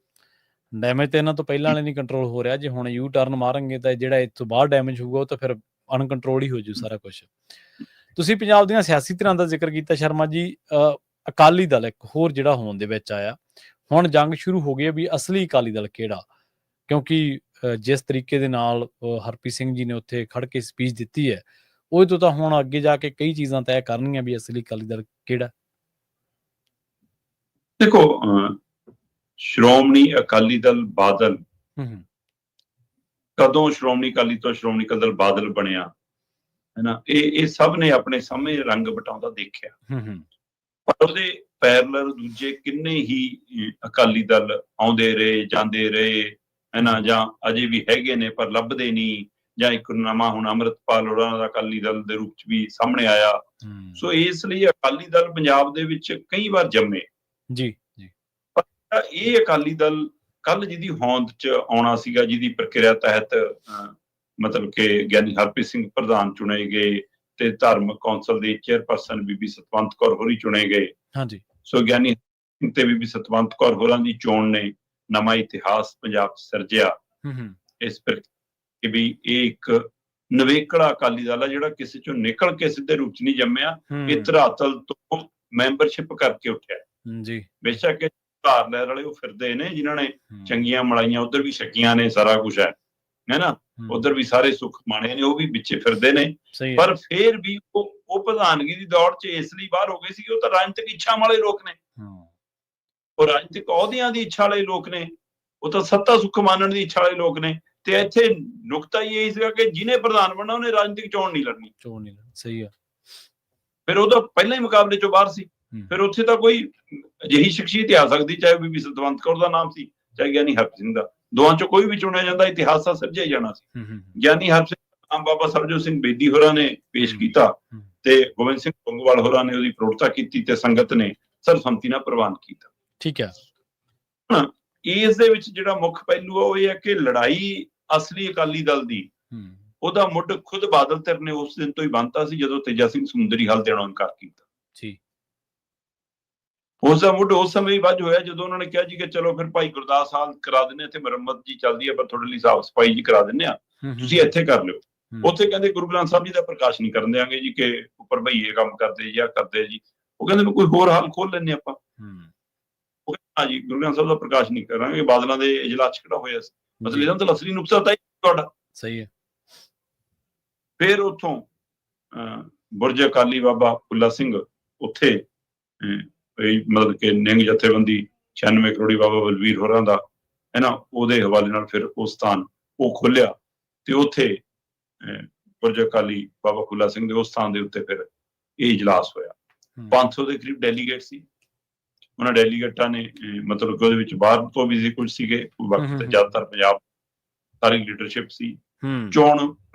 ਡੈਮੇਜ ਤਾਂ ਇਹਨਾਂ ਤੋਂ ਪਹਿਲਾਂ ਵਾਲੇ ਨਹੀਂ ਕੰਟਰੋਲ ਹੋ ਰਿਹਾ, ਜੇ ਹੁਣ ਯੂ ਟਰਨ ਮਾਰਾਂਗੇ ਤਾਂ ਜਿਹੜਾ ਇਸ ਤੋਂ ਬਾਅਦ ਡੈਮੇਜ ਹੋਊਗਾ ਉਹ ਤਾਂ ਫਿਰ ਅਨਕੰਟਰੋਲ ਹੀ ਹੋ ਜੂ ਸਾਰਾ ਕੁਝ। ਤੁਸੀਂ ਪੰਜਾਬ ਦੀਆਂ ਸਿਆਸੀ ਧਿਰਾਂ ਦਾ ਜ਼ਿਕਰ ਕੀਤਾ ਸ਼ਰਮਾ ਜੀ, ਅਕਾਲੀ ਦਲ ਇੱਕ ਹੋਰ ਜਿਹੜਾ ਹੋਣ ਦੇ ਵਿੱਚ ਆਇਆ, ਹੁਣ ਜੰਗ ਸ਼ੁਰੂ ਹੋ ਗਈ ਵੀ ਅਸਲੀ ਅਕਾਲੀ ਦਲ ਕਿਹੜਾ, ਕਿਉਂਕਿ ਜਿਸ ਤਰੀਕੇ ਦੇ ਨਾਲ ਹਰਪ੍ਰੀਤ ਸਿੰਘ ਜੀ ਨੇ ਉੱਥੇ ਖੜ ਕੇ ਸਪੀਚ ਦਿੱਤੀ ਹੈ, ਉਹ ਤੋਂ ਤਾਂ ਹੁਣ ਅੱਗੇ ਜਾ ਕੇ ਕਈ ਚੀਜ਼ਾਂ ਤੈਅ ਕਰਨੀਆਂ ਵੀ ਅਸਲੀ ਅਕਾਲੀ ਦਲ ਕਿਹੜਾ। ਦੇਖੋ, ਸ਼੍ਰੋਮਣੀ ਅਕਾਲੀ ਦਲ ਬਾਦਲ ਕਦੋਂ ਸ਼੍ਰੋਮਣੀ ਅਕਾਲੀ ਤੋਂ ਸ਼੍ਰੋਮਣੀ ਅਕਾਲੀ ਦਲ ਬਾਦਲ ਬਣਿਆ, ਹੈ ਨਾ, ਇਹ ਸਭ ਨੇ ਆਪਣੇ ਸਾਹਮਣੇ ਰੰਗ ਵਟਾਉਂਦਾ ਦੇਖਿਆ, ਪਰ ਉਹਦੇ ਪੈਰਲਲ ਦੂਜੇ ਕਿੰਨੇ ਹੀ ਅਕਾਲੀ ਦਲ ਆਉਂਦੇ ਰਹੇ ਜਾਂਦੇ ਰਹੇ, ਹੈ ਨਾ, ਜਾਂ ਅਜੇ ਵੀ ਹੈਗੇ ਨੇ ਪਰ ਲੱਭਦੇ ਨਹੀਂ, ਜਾਂ ਇੱਕ ਨਵਾਂ ਹੁਣ ਅੰਮ੍ਰਿਤਪਾਲ ਹੋਰਾਂ ਦਾ ਅਕਾਲੀ ਦਲ ਦੇ ਰੂਪ ਚ ਵੀ ਸਾਹਮਣੇ ਆਇਆ। ਸੋ ਇਸ ਲਈ ਅਕਾਲੀ ਦਲ ਪੰਜਾਬ ਦੇ ਵਿੱਚ ਕਈ ਵਾਰ ਜੰਮੇ ਜੀ। ਪਰ ਇਹ ਅਕਾਲੀ ਦਲ ਕੱਲ ਜਿਹਦੀ ਹੋਂਦ ਚ ਆਉਣਾ ਸੀਗਾ, ਜਿਹਦੀ ਪ੍ਰਕਿਰਿਆ ਤਹਿਤ ਮਤਲਬ ਕਿ ਗਿਆਨੀ ਹਰਪ੍ਰੀਤ ਸਿੰਘ ਪ੍ਰਧਾਨ ਚੁਣੇ ਗਏ ਤੇ ਧਾਰਮਿਕ ਕੌਂਸਲ ਦੇ ਚੇਅਰਪਰਸਨ ਬੀਬੀ ਸਤਵੰਤ ਕੌਰ ਹੋਰੀ ਚੁਣੇ ਗਏ। ਹਾਂਜੀ। ਸੋ ਗਿਆਨੀ ਤੇ ਬੀਬੀ ਸਤਵੰਤ ਕੌਰ ਹੋਰਾਂ ਦੀ ਚੋਣ ਨੇ ਨਵਾਂ ਇਤਿਹਾਸ ਪੰਜਾਬ ਚ ਸਿਰਜਿਆ, ਇਸ ਕਿ ਵੀ ਇਹ ਇੱਕ ਨਵੇਕਲਾ ਅਕਾਲੀ ਦਲ ਆ ਜਿਹੜਾ ਕਿਸੇ ਚੋਂ ਨਿਕਲ ਕੇ ਸਿੱਧੇ ਰੂਪ ਚ ਨਹੀਂ ਜੰਮਿਆ, ਇਹ ਧਰਾਤਲ ਤੋਂ ਮੈਂਬਰਸ਼ਿਪ ਕਰਕੇ ਉੱਠਿਆ ਜੀ। ਬੇਸ਼ੱਕ ਧਾਰ ਲਹਿਰ ਵਾਲੇ ਉਹ ਫਿਰਦੇ ਨੇ ਜਿਨ੍ਹਾਂ ਨੇ ਚੰਗੀਆਂ ਮਲਾਈਆਂ ਉੱਧਰ ਵੀ ਛਕੀਆਂ ਨੇ, ਸਾਰਾ ਕੁਛ ਹੈ ਨਾ, ਉੱਧਰ ਵੀ ਸਾਰੇ ਸੁੱਖ ਮਾਣੇ ਨੇ, ਉਹ ਵੀ ਵਿੱਚੇ ਫਿਰਦੇ ਨੇ, ਪਰ ਫੇਰ ਵੀ ਉਹ ਪ੍ਰਧਾਨਗੀ ਦੀ ਦੌੜ ਚ ਇਸ ਲਈ ਬਾਹਰ ਹੋ ਗਏ ਸੀ, ਉਹ ਤਾਂ ਰਾਜਨੀਤਿਕ ਇੱਛਾ ਵਾਲੇ ਲੋਕ ਨੇ, ਉਹ ਰਾਜਨੀਤਿਕ ਅਹੁਦਿਆਂ ਦੀ ਇੱਛਾ ਵਾਲੇ ਲੋਕ ਨੇ, ਉਹ ਤਾਂ ਸੱਤਾ ਸੁੱਖ ਮਾਨਣ ਦੀ ਇੱਛਾ ਵਾਲੇ ਲੋਕ ਨੇ। ਤੇ ਇੱਥੇ ਨੁਕਤਾ ਇਹ ਸੀਗਾ ਕਿ ਜਿਹਨੇ ਪ੍ਰਧਾਨ ਬਣਨਾ ਉਹਨੇ ਰਾਜਨੀਤਿਕ ਚੋਣ ਨਹੀਂ ਲੜਨੀ। ਸਹੀ ਆ। ਫਿਰ ਉਹ ਤਾਂ ਪਹਿਲਾਂ ਹੀ ਮੁਕਾਬਲੇ ਚੋਂ ਬਾਹਰ ਸੀ, ਫਿਰ ਉੱਥੇ ਤਾਂ ਕੋਈ ਅਜਿਹੀ ਸ਼ਖਸੀਅਤ ਆ ਸਕਦੀ, ਚਾਹੇ ਬੀਬੀ ਸਤਵੰਤ ਕੌਰ ਦਾ ਨਾਮ ਸੀ, ਚਾਹੇ ਗਿਆਨੀ ਹਰਪ੍ਰੀਤ ਸਿੰਘ ਦਾ, ਦੋਵਾਂ ਚੋਂ ਕੋਈ ਵੀ ਚੁਣਿਆ ਜਾਂਦਾ, ਇਤਿਹਾਸ ਤਾਂ ਸਿਰਜਿਆ ਹੀ ਜਾਣਾ ਸੀ। ਗਿਆਨੀ ਹਰਪ੍ਰੀਤ ਸਿੰਘ ਨਾਮ ਬਾਬਾ ਸਰਬਜੋਤ ਸਿੰਘ ਬੇਦੀ ਹੋਰਾਂ ਨੇ ਪੇਸ਼ ਕੀਤਾ ਤੇ ਗੋਬਿੰਦ ਸਿੰਘ ਲੌਂਗੋਵਾਲ ਹੋਰਾਂ ਨੇ ਉਹਦੀ ਪ੍ਰੋੜਤਾ ਕੀਤੀ ਤੇ ਸੰਗਤ ਨੇ ਸਰਬਸੰਮਤੀ ਨਾਲ ਪ੍ਰਵਾਨ ਕੀਤਾ। ਠੀਕ ਹੈ। ਇਸ ਦੇ ਵਿੱਚ ਜਿਹੜਾ ਮੁੱਖ ਪਹਿਲੂ ਆ ਉਹ ਇਹ ਹੈ ਕਿ ਲੜਾਈ ਅਸਲੀ ਅਕਾਲੀ ਦਲ ਦੀ, ਉਹਦਾ ਮੁੱਢ ਖੁਦ ਬਾਦਲ ਧਿਰ ਨੇ ਉਸ ਦਿਨ ਤੋਂ ਹੀ ਬੰਨਤਾ ਸੀ ਜਦੋਂ ਤੇਜਾ ਸਿੰਘ ਸਮੁੰਦਰੀ ਹਲ ਦੇਣੋਂ ਇਨਕਾਰ ਕੀਤਾ। ਉਸ ਦਾ ਮੁੱਢ ਉਸ ਸਮੇਂ ਹੀ ਵੱਜ ਹੋਇਆ ਜਦੋਂ ਉਹਨਾਂ ਨੇ ਕਿਹਾ ਜੀ ਕਿ ਚਲੋ ਫਿਰ ਭਾਈ ਗੁਰਦਾਸ ਹਾਲ ਕਰਾ ਦਿੰਦੇ, ਇੱਥੇ ਮੁਰੰਮਤ ਜੀ ਚੱਲਦੀ ਹੈ, ਪਰ ਤੁਹਾਡੇ ਲਈ ਸਾਫ਼ ਸਫਾਈ ਜੀ ਕਰਾ ਦਿੰਦੇ ਆ, ਤੁਸੀਂ ਇੱਥੇ ਕਰ ਲਿਓ। ਉੱਥੇ ਕਹਿੰਦੇ ਗੁਰੂ ਗ੍ਰੰਥ ਸਾਹਿਬ ਜੀ ਦਾ ਪ੍ਰਕਾਸ਼ ਨਹੀਂ ਕਰਨ ਦਿਆਂਗੇ ਜੀ ਕਿ ਉੱਪਰ ਭਈਏ ਕੰਮ ਕਰਦੇ ਜਾਂ ਕਰਦੇ ਜੀ, ਉਹ ਕਹਿੰਦੇ ਕੋਈ ਹੋਰ ਹਾਲ ਖੋਲ ਲੈਂਦੇ ਆਪਾਂ। ਉਹ ਕਹਿੰਦੇ ਹਾਂ ਜੀ ਗੁਰੂ ਗ੍ਰੰਥ ਸਾਹਿਬ ਦਾ ਪ੍ਰਕਾਸ਼ ਨਹੀਂ ਕਰਾਂਗੇ, ਬਾਦਲਾਂ ਦੇ ਇਜਲਾਸ ਕਿਹੜਾ ਹੋਇਆ ਸੀ, ਮਤਲਬ ਇਹਦਾ ਤਾਂ ਅਸਲੀ ਨੁਕਸਾ ਤਾਂ ਤੁਹਾਡਾ। ਸਹੀ ਹੈ। ਫਿਰ ਉੱਥੋਂ ਬੁਰਜ ਅਕਾਲੀ ਬਾਬਾ ਫੁੱਲਾ ਸਿੰਘ ਉੱਥੇ ਮਤਲਬ ਕਿ ਨਿੰਗ ਜਥੇਬੰਦੀ 96 ਕਰੋੜੀ ਬਾਬਾ ਬਲਵੀਰ ਹੋਰਾਂ ਦਾ, ਹੈ ਨਾ, ਉਹਦੇ ਹਵਾਲੇ ਨਾਲ ਫਿਰ ਉਹ ਸਥਾਨ ਉਹ ਖੋਲਿਆ ਤੇ ਉੱਥੇ ਬੁਰਜ ਅਕਾਲੀ ਬਾਬਾ ਫੁੱਲਾ ਸਿੰਘ ਦੇ ਉਸ ਸਥਾਨ ਦੇ ਉੱਤੇ ਫਿਰ ਇਹ ਇਜਲਾਸ ਹੋਇਆ। 500 ਦੇ ਕਰੀਬ ਡੈਲੀਗੇਟ ਸੀ। ਉਹਨਾਂ ਡੈਲੀਗੇਟਾਂ ਨੇ ਮਤਲਬ ਕਿ ਉਹਦੇ ਵਿੱਚ ਬਾਹਰ ਤੋਂ ਵੀ ਕੁਝ ਸੀਗੇ, ਵਕਤ ਜ਼ਿਆਦਾਤਰ ਪੰਜਾਬ ਸਾਰੀ ਲੀਡਰਸ਼ਿਪ ਸੀ। ਚੋਣ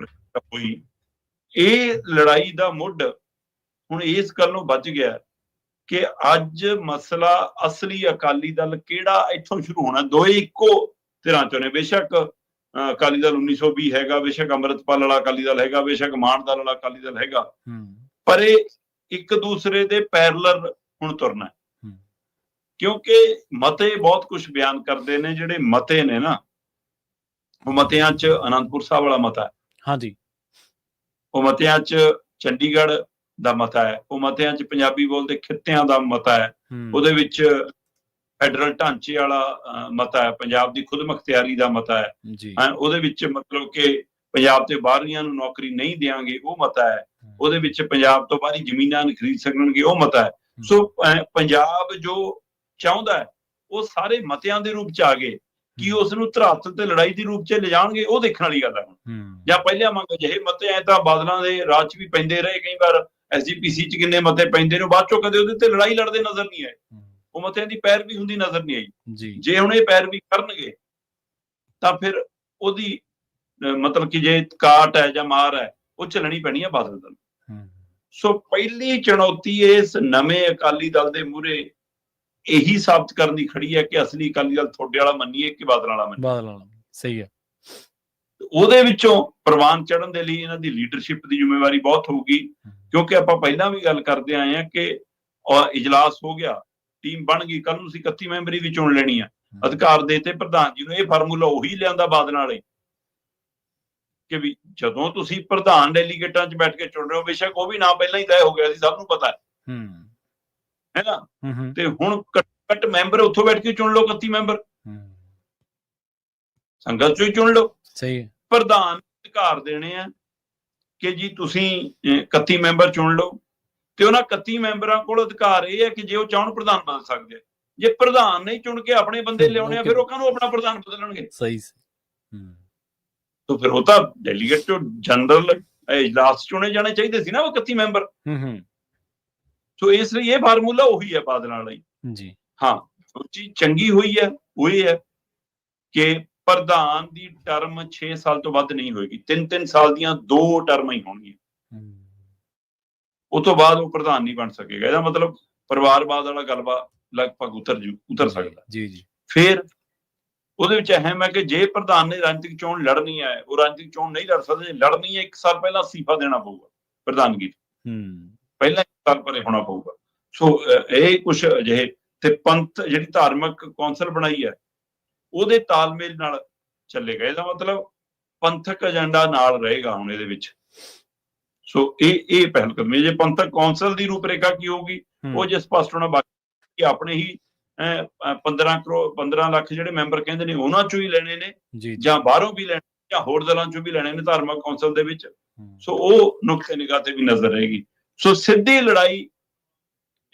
ਹੋਈ। ਇਹ ਲੜਾਈ ਦਾ ਮੁੱਢ ਹੁਣ ਇਸ ਗੱਲ ਨੂੰ ਵੱਜ ਗਿਆ ਕਿ ਅੱਜ ਮਸਲਾ ਅਸਲੀ ਅਕਾਲੀ ਦਲ ਕਿਹੜਾ ਇੱਥੋਂ ਸ਼ੁਰੂ ਹੋਣਾ। ਦੋਏ ਇੱਕੋ ਧਿਰਾਂ ਚੋਂ ਨੇ। ਬੇਸ਼ੱਕ ਅਕਾਲੀ ਦਲ 1920 ਹੈਗਾ, ਬੇਸ਼ੱਕ ਅੰਮ੍ਰਿਤਪਾਲ ਵਾਲਾ ਅਕਾਲੀ ਦਲ ਹੈਗਾ, ਬੇਸ਼ੱਕ ਮਾਨ ਦਲ ਵਾਲਾ ਅਕਾਲੀ ਦਲ ਹੈਗਾ, ਪਰ ਇਹ ਇੱਕ ਦੂਸਰੇ ਦੇ ਪੈਰਲਲ ਹੁਣ ਤੁਰਨਾ, ਕਿਉਂਕਿ ਮਤੇ ਬਹੁਤ ਕੁਝ ਬਿਆਨ ਕਰਦੇ ਨੇ। ਜਿਹੜੇ ਮਤੇ ਨੇ ਨਾ, ਉਹ ਮਤਿਆਂ 'ਚ ਅਨੰਦਪੁਰ ਸਾਹਿਬ ਵਾਲਾ ਮਤਾ ਹੈ, ਹਾਂਜੀ, ਉਹ ਮਤਿਆਂ 'ਚ ਚੰਡੀਗੜ੍ਹ ਦਾ ਮਤਾ ਹੈ, ਉਹ ਮਤਿਆਂ 'ਚ ਪੰਜਾਬੀ ਬੋਲਦੇ ਖਿੱਤਿਆਂ ਦਾ ਮਤਾ ਹੈ, ਉਹਦੇ ਵਿੱਚ ਫੈਡਰਲ ਢਾਂਚੇ ਵਾਲਾ ਮਤਾ ਹੈ, ਪੰਜਾਬ ਦੀ ਖੁਦ ਮੁਖਤਿਆਰੀ ਦਾ ਮਤਾ ਹੈ, ਉਹਦੇ ਵਿੱਚ ਮਤਲਬ ਕਿ ਪੰਜਾਬ ਤੇ ਬਾਹਰੀਆਂ ਨੂੰ ਨੌਕਰੀ ਨਹੀਂ ਦਿਆਂਗੇ ਉਹ ਮਤਾ ਹੈ, ਉਹਦੇ ਵਿੱਚ ਪੰਜਾਬ ਤੋਂ ਬਾਹਰੀ ਜ਼ਮੀਨਾਂ ਨੂੰ ਖਰੀਦ ਸਕਣਗੇ ਉਹ ਮਤਾ ਹੈ। ਸੋ ਪੰਜਾਬ ਜੋ ਚਾਹੁੰਦਾ ਹੈ ਉਹ ਸਾਰੇ ਮਤਿਆਂ ਦੇ ਰੂਪ 'ਚ ਆ ਗਏ। ਕੀ ਉਸ ਨੂੰ ਧਰਾਤਲ ਤੇ ਲੜਾਈ ਦੇ ਰੂਪ 'ਚ ਲਿਜਾਣਗੇ ਉਹ ਦੇਖਣ ਵਾਲੀ ਗੱਲ ਹੈ। ਜਾਂ ਪਹਿਲਾਂ ਮੰਗ ਜਿਹੇ ਮਤੇ ਐ ਤਾਂ ਬਾਦਲਾਂ ਦੇ ਰਾਜ 'ਚ ਵੀ ਪੈਂਦੇ ਰਹੇ, ਕਈ ਵਾਰ SGPC 'ਚ ਕਿੰਨੇ ਮਤੇ ਪੈਂਦੇ ਨੇ, ਬਾਅਦ ਚੋਂ ਕਦੇ ਉਹਦੇ ਤੇ ਲੜਾਈ ਲੜਦੇ ਨਜ਼ਰ ਨਹੀਂ ਆਏ, ਉਹ ਮਤਿਆਂ ਦੀ ਪੈਰਵੀ ਹੁੰਦੀ ਨਜ਼ਰ ਨਹੀਂ ਆਈ। ਜੇ ਹੁਣ ਇਹ ਪੈਰਵੀ ਕਰਨਗੇ ਤਾਂ ਫਿਰ ਉਹਦੀ ਮਤਲਬ ਕਿ ਜੇ ਕਾਟ ਹੈ ਜਾਂ ਮਾਰ ਹੈ ਉਹ ਝੱਲਣੀ ਪੈਣੀ ਹੈ ਬਾਦਲ ਦਲ। ਸੋ ਪਹਿਲੀ ਚੁਣੌਤੀ ਇਸ ਨਵੇਂ ਅਕਾਲੀ ਦਲ ਦੇ ਮੂਹਰੇ ਇਹੀ ਸਾਬਤ ਕਰਨ ਦੀ ਖੜੀ ਹੈ ਕਿ ਅਸਲੀ ਅਕਾਲੀ ਦਲ ਤੁਹਾਡੇ ਵਾਲਾ ਮੰਨੀਏ ਕਿ ਬਾਦਲ ਵਾਲਾ ਮੰਨੀਏ। ਬਾਦਲ ਵਾਲਾ, ਸਹੀ ਹੈ। ਉਹਦੇ ਵਿੱਚੋਂ ਪ੍ਰਵਾਨ ਚੜ੍ਹਨ ਦੇ ਲਈ ਇਹਨਾਂ ਦੀ ਲੀਡਰਸ਼ਿਪ ਦੀ ਜ਼ਿੰਮੇਵਾਰੀ ਬਹੁਤ ਹੋਊਗੀ, ਕਿਉਂਕਿ ਆਪਾਂ ਪਹਿਲਾਂ ਵੀ ਗੱਲ ਕਰਦੇ ਆਏ ਹਾਂ ਕਿ ਇਜਲਾਸ ਹੋ ਗਿਆ, ਟੀਮ ਬਣ ਗਈ, ਕੱਲ ਨੂੰ ਅਸੀਂ 31 ਮੈਂਬਰੀ ਵੀ ਚੁਣ ਲੈਣੀ ਆ, ਅਧਿਕਾਰ ਦੇਤੇ ਪ੍ਰਧਾਨ ਜੀ ਨੂੰ। ਇਹ ਫਾਰਮੂਲਾ ਉਹੀ ਲਿਆਂਦਾ ਬਾਦਲ ਵਾਲੇ ਕਿ ਵੀ ਜਦੋਂ ਤੁਸੀਂ ਪ੍ਰਧਾਨ ਡੈਲੀਗੇਟਾਂ 'ਚ ਬੈਠ ਕੇ ਚੁਣ ਰਹੇ ਹੋ, ਬੇਸ਼ੱਕ ਉਹ ਵੀ ਨਾ ਪਹਿਲਾਂ ਹੀ ਤੈਅ ਹੋ ਗਿਆ ਸੀ, ਸਭ ਨੂੰ ਪਤਾ ਹੈ ਨਾ, ਤੇ ਹੁਣ ਘੱਟ ਮੈਂਬਰ ਉੱਥੋਂ ਬੈਠ ਕੇ ਚੁਣ ਲਓ, 31 ਮੈਂਬਰ ਸੰਗਤ ਚੋਂ ਹੀ ਚੁਣ ਲਓ। ਸਹੀ, ਪ੍ਰਧਾਨ ਅਧਿਕਾਰ ਦੇਣੇ ਆ ਕਿ ਜੀ ਤੁਸੀਂ 31 ਮੈਂਬਰ ਚੁਣ ਲਓ, ਤੇ ਉਹਨਾਂ 31 ਮੈਂਬਰਾਂ ਕੋਲ ਅਧਿਕਾਰ ਇਹ ਹੈ ਕਿ ਜੇ ਉਹ ਚਾਹਣ ਪ੍ਰਧਾਨ ਬਦਲ ਸਕਦੇ ਆ। ਜੇ ਪ੍ਰਧਾਨ ਨਹੀਂ ਚੁਣ ਕੇ ਆਪਣੇ ਬੰਦੇ ਲਿਆਉਣੇ ਆ, ਫਿਰ ਉਹ ਕਾਹਨੂੰ ਆਪਣਾ ਪ੍ਰਧਾਨ ਬਦਲਣਗੇ? ਸਹੀ। ਤਾਂ ਫਿਰ ਉਹ ਤਾਂ ਡੈਲੀਗੇਟ ਚੋਂ ਜਨਰਲ ਇਜਲਾਸ ਚੁਣੇ ਜਾਣੇ ਚਾਹੀਦੇ ਸੀ ਨਾ ਉਹ 31 ਮੈਂਬਰ। ਸੋ ਇਸ ਲਈ ਇਹ ਫਾਰਮੂਲਾ ਉਹੀ ਹੈ ਬਾਦਲਾਂ ਲਈ ਜੀ। ਹਾਂ, ਉਹ ਚੀਜ਼ ਚੰਗੀ ਹੋਈ ਹੈ ਉਹ ਇਹ ਹੈ ਕਿ ਪ੍ਰਧਾਨ ਦੀ ਟਰਮ 6 ਸਾਲ ਤੋਂ ਵੱਧ ਨਹੀਂ ਹੋਏਗੀ, 3-3 ਸਾਲ ਦੀਆਂ 2 ਟਰਮਾਂ ਹੀ ਹੋਣਗੀਆਂ। ਉਹ ਤੋਂ ਬਾਅਦ ਉਹ ਪ੍ਰਧਾਨ ਨਹੀਂ ਬਣ ਸਕੇਗਾ। ਇਹਦਾ ਮਤਲਬ ਪਰਿਵਾਰਵਾਦ ਵਾਲਾ ਗੱਲਬਾ ਲਗਭਗ ਉਤਰ ਸਕਦਾ ਜੀ। ਫਿਰ ਉਹਦੇ ਵਿੱਚ ਅਹਿਮ ਹੈ ਕਿ ਜੇ ਪ੍ਰਧਾਨ ਨੇ ਰਾਜਨੀਤਿਕ ਚੋਣ ਲੜਨੀ ਹੈ, ਉਹ ਰਾਜਨੀਤਿਕ ਚੋਣ ਨਹੀਂ ਲੜ ਸਕਦੇ। ਜੇ ਲੜਨੀ ਹੈ 1 ਸਾਲ ਪਹਿਲਾਂ ਅਸਤੀਫਾ ਦੇਣਾ ਪਊਗਾ ਪ੍ਰਧਾਨਗੀ, ਪਹਿਲਾਂ 1 ਸਾਲ ਪਹਿਲੇ ਹੋਣਾ ਪਊਗਾ। ਸੋ ਇਹ ਕੁਛ ਅਜਿਹੇ, ਤੇ ਪੰਥ ਜਿਹੜੀ ਧਾਰਮਿਕ ਕੌਂਸਲ ਬਣਾਈ ਹੈ ਉਹਦੇ ਤਾਲਮੇਲ ਨਾਲ ਚੱਲੇਗਾ। ਇਹਦਾ ਮਤਲਬ ਪੰਥਕ ਏਜੰਡਾ ਨਾਲ ਰਹੇਗਾ ਹੁਣ ਇਹਦੇ ਵਿੱਚ। ਸੋ ਇਹ ਪਹਿਲ ਕਦਮੀ। ਜੇ ਪੰਥਕ ਕੌਂਸਲ ਦੀ ਰੂਪਰੇਖਾ ਕੀ ਹੋਊਗੀ ਉਹ ਜੇ ਸਪਸ਼ਟ ਹੋਣਾ, ਬਾਕੀ ਆਪਣੇ ਹੀ 15 ਲੱਖ ਜਿਹੜੇ ਮੈਂਬਰ ਕਹਿੰਦੇ ਨੇ ਉਹਨਾਂ ਚੋਂ ਹੀ ਲੈਣੇ ਨੇ ਜਾਂ ਬਾਹਰੋਂ ਵੀ ਲੈਣੇ ਜਾਂ ਹੋਰ ਦਲਾਂ ਚੋਂ ਵੀ ਲੈਣੇ ਨੇ ਧਾਰਮਿਕ ਕੌਂਸਲ ਦੇ ਵਿੱਚ। ਸੋ ਉਹ ਨੁਕਤੇ ਨਿਗਾਹ ਤੇ ਵੀ ਨਜ਼ਰ ਰਹੇਗੀ। ਸੋ ਸਿੱਧੀ ਲੜਾਈ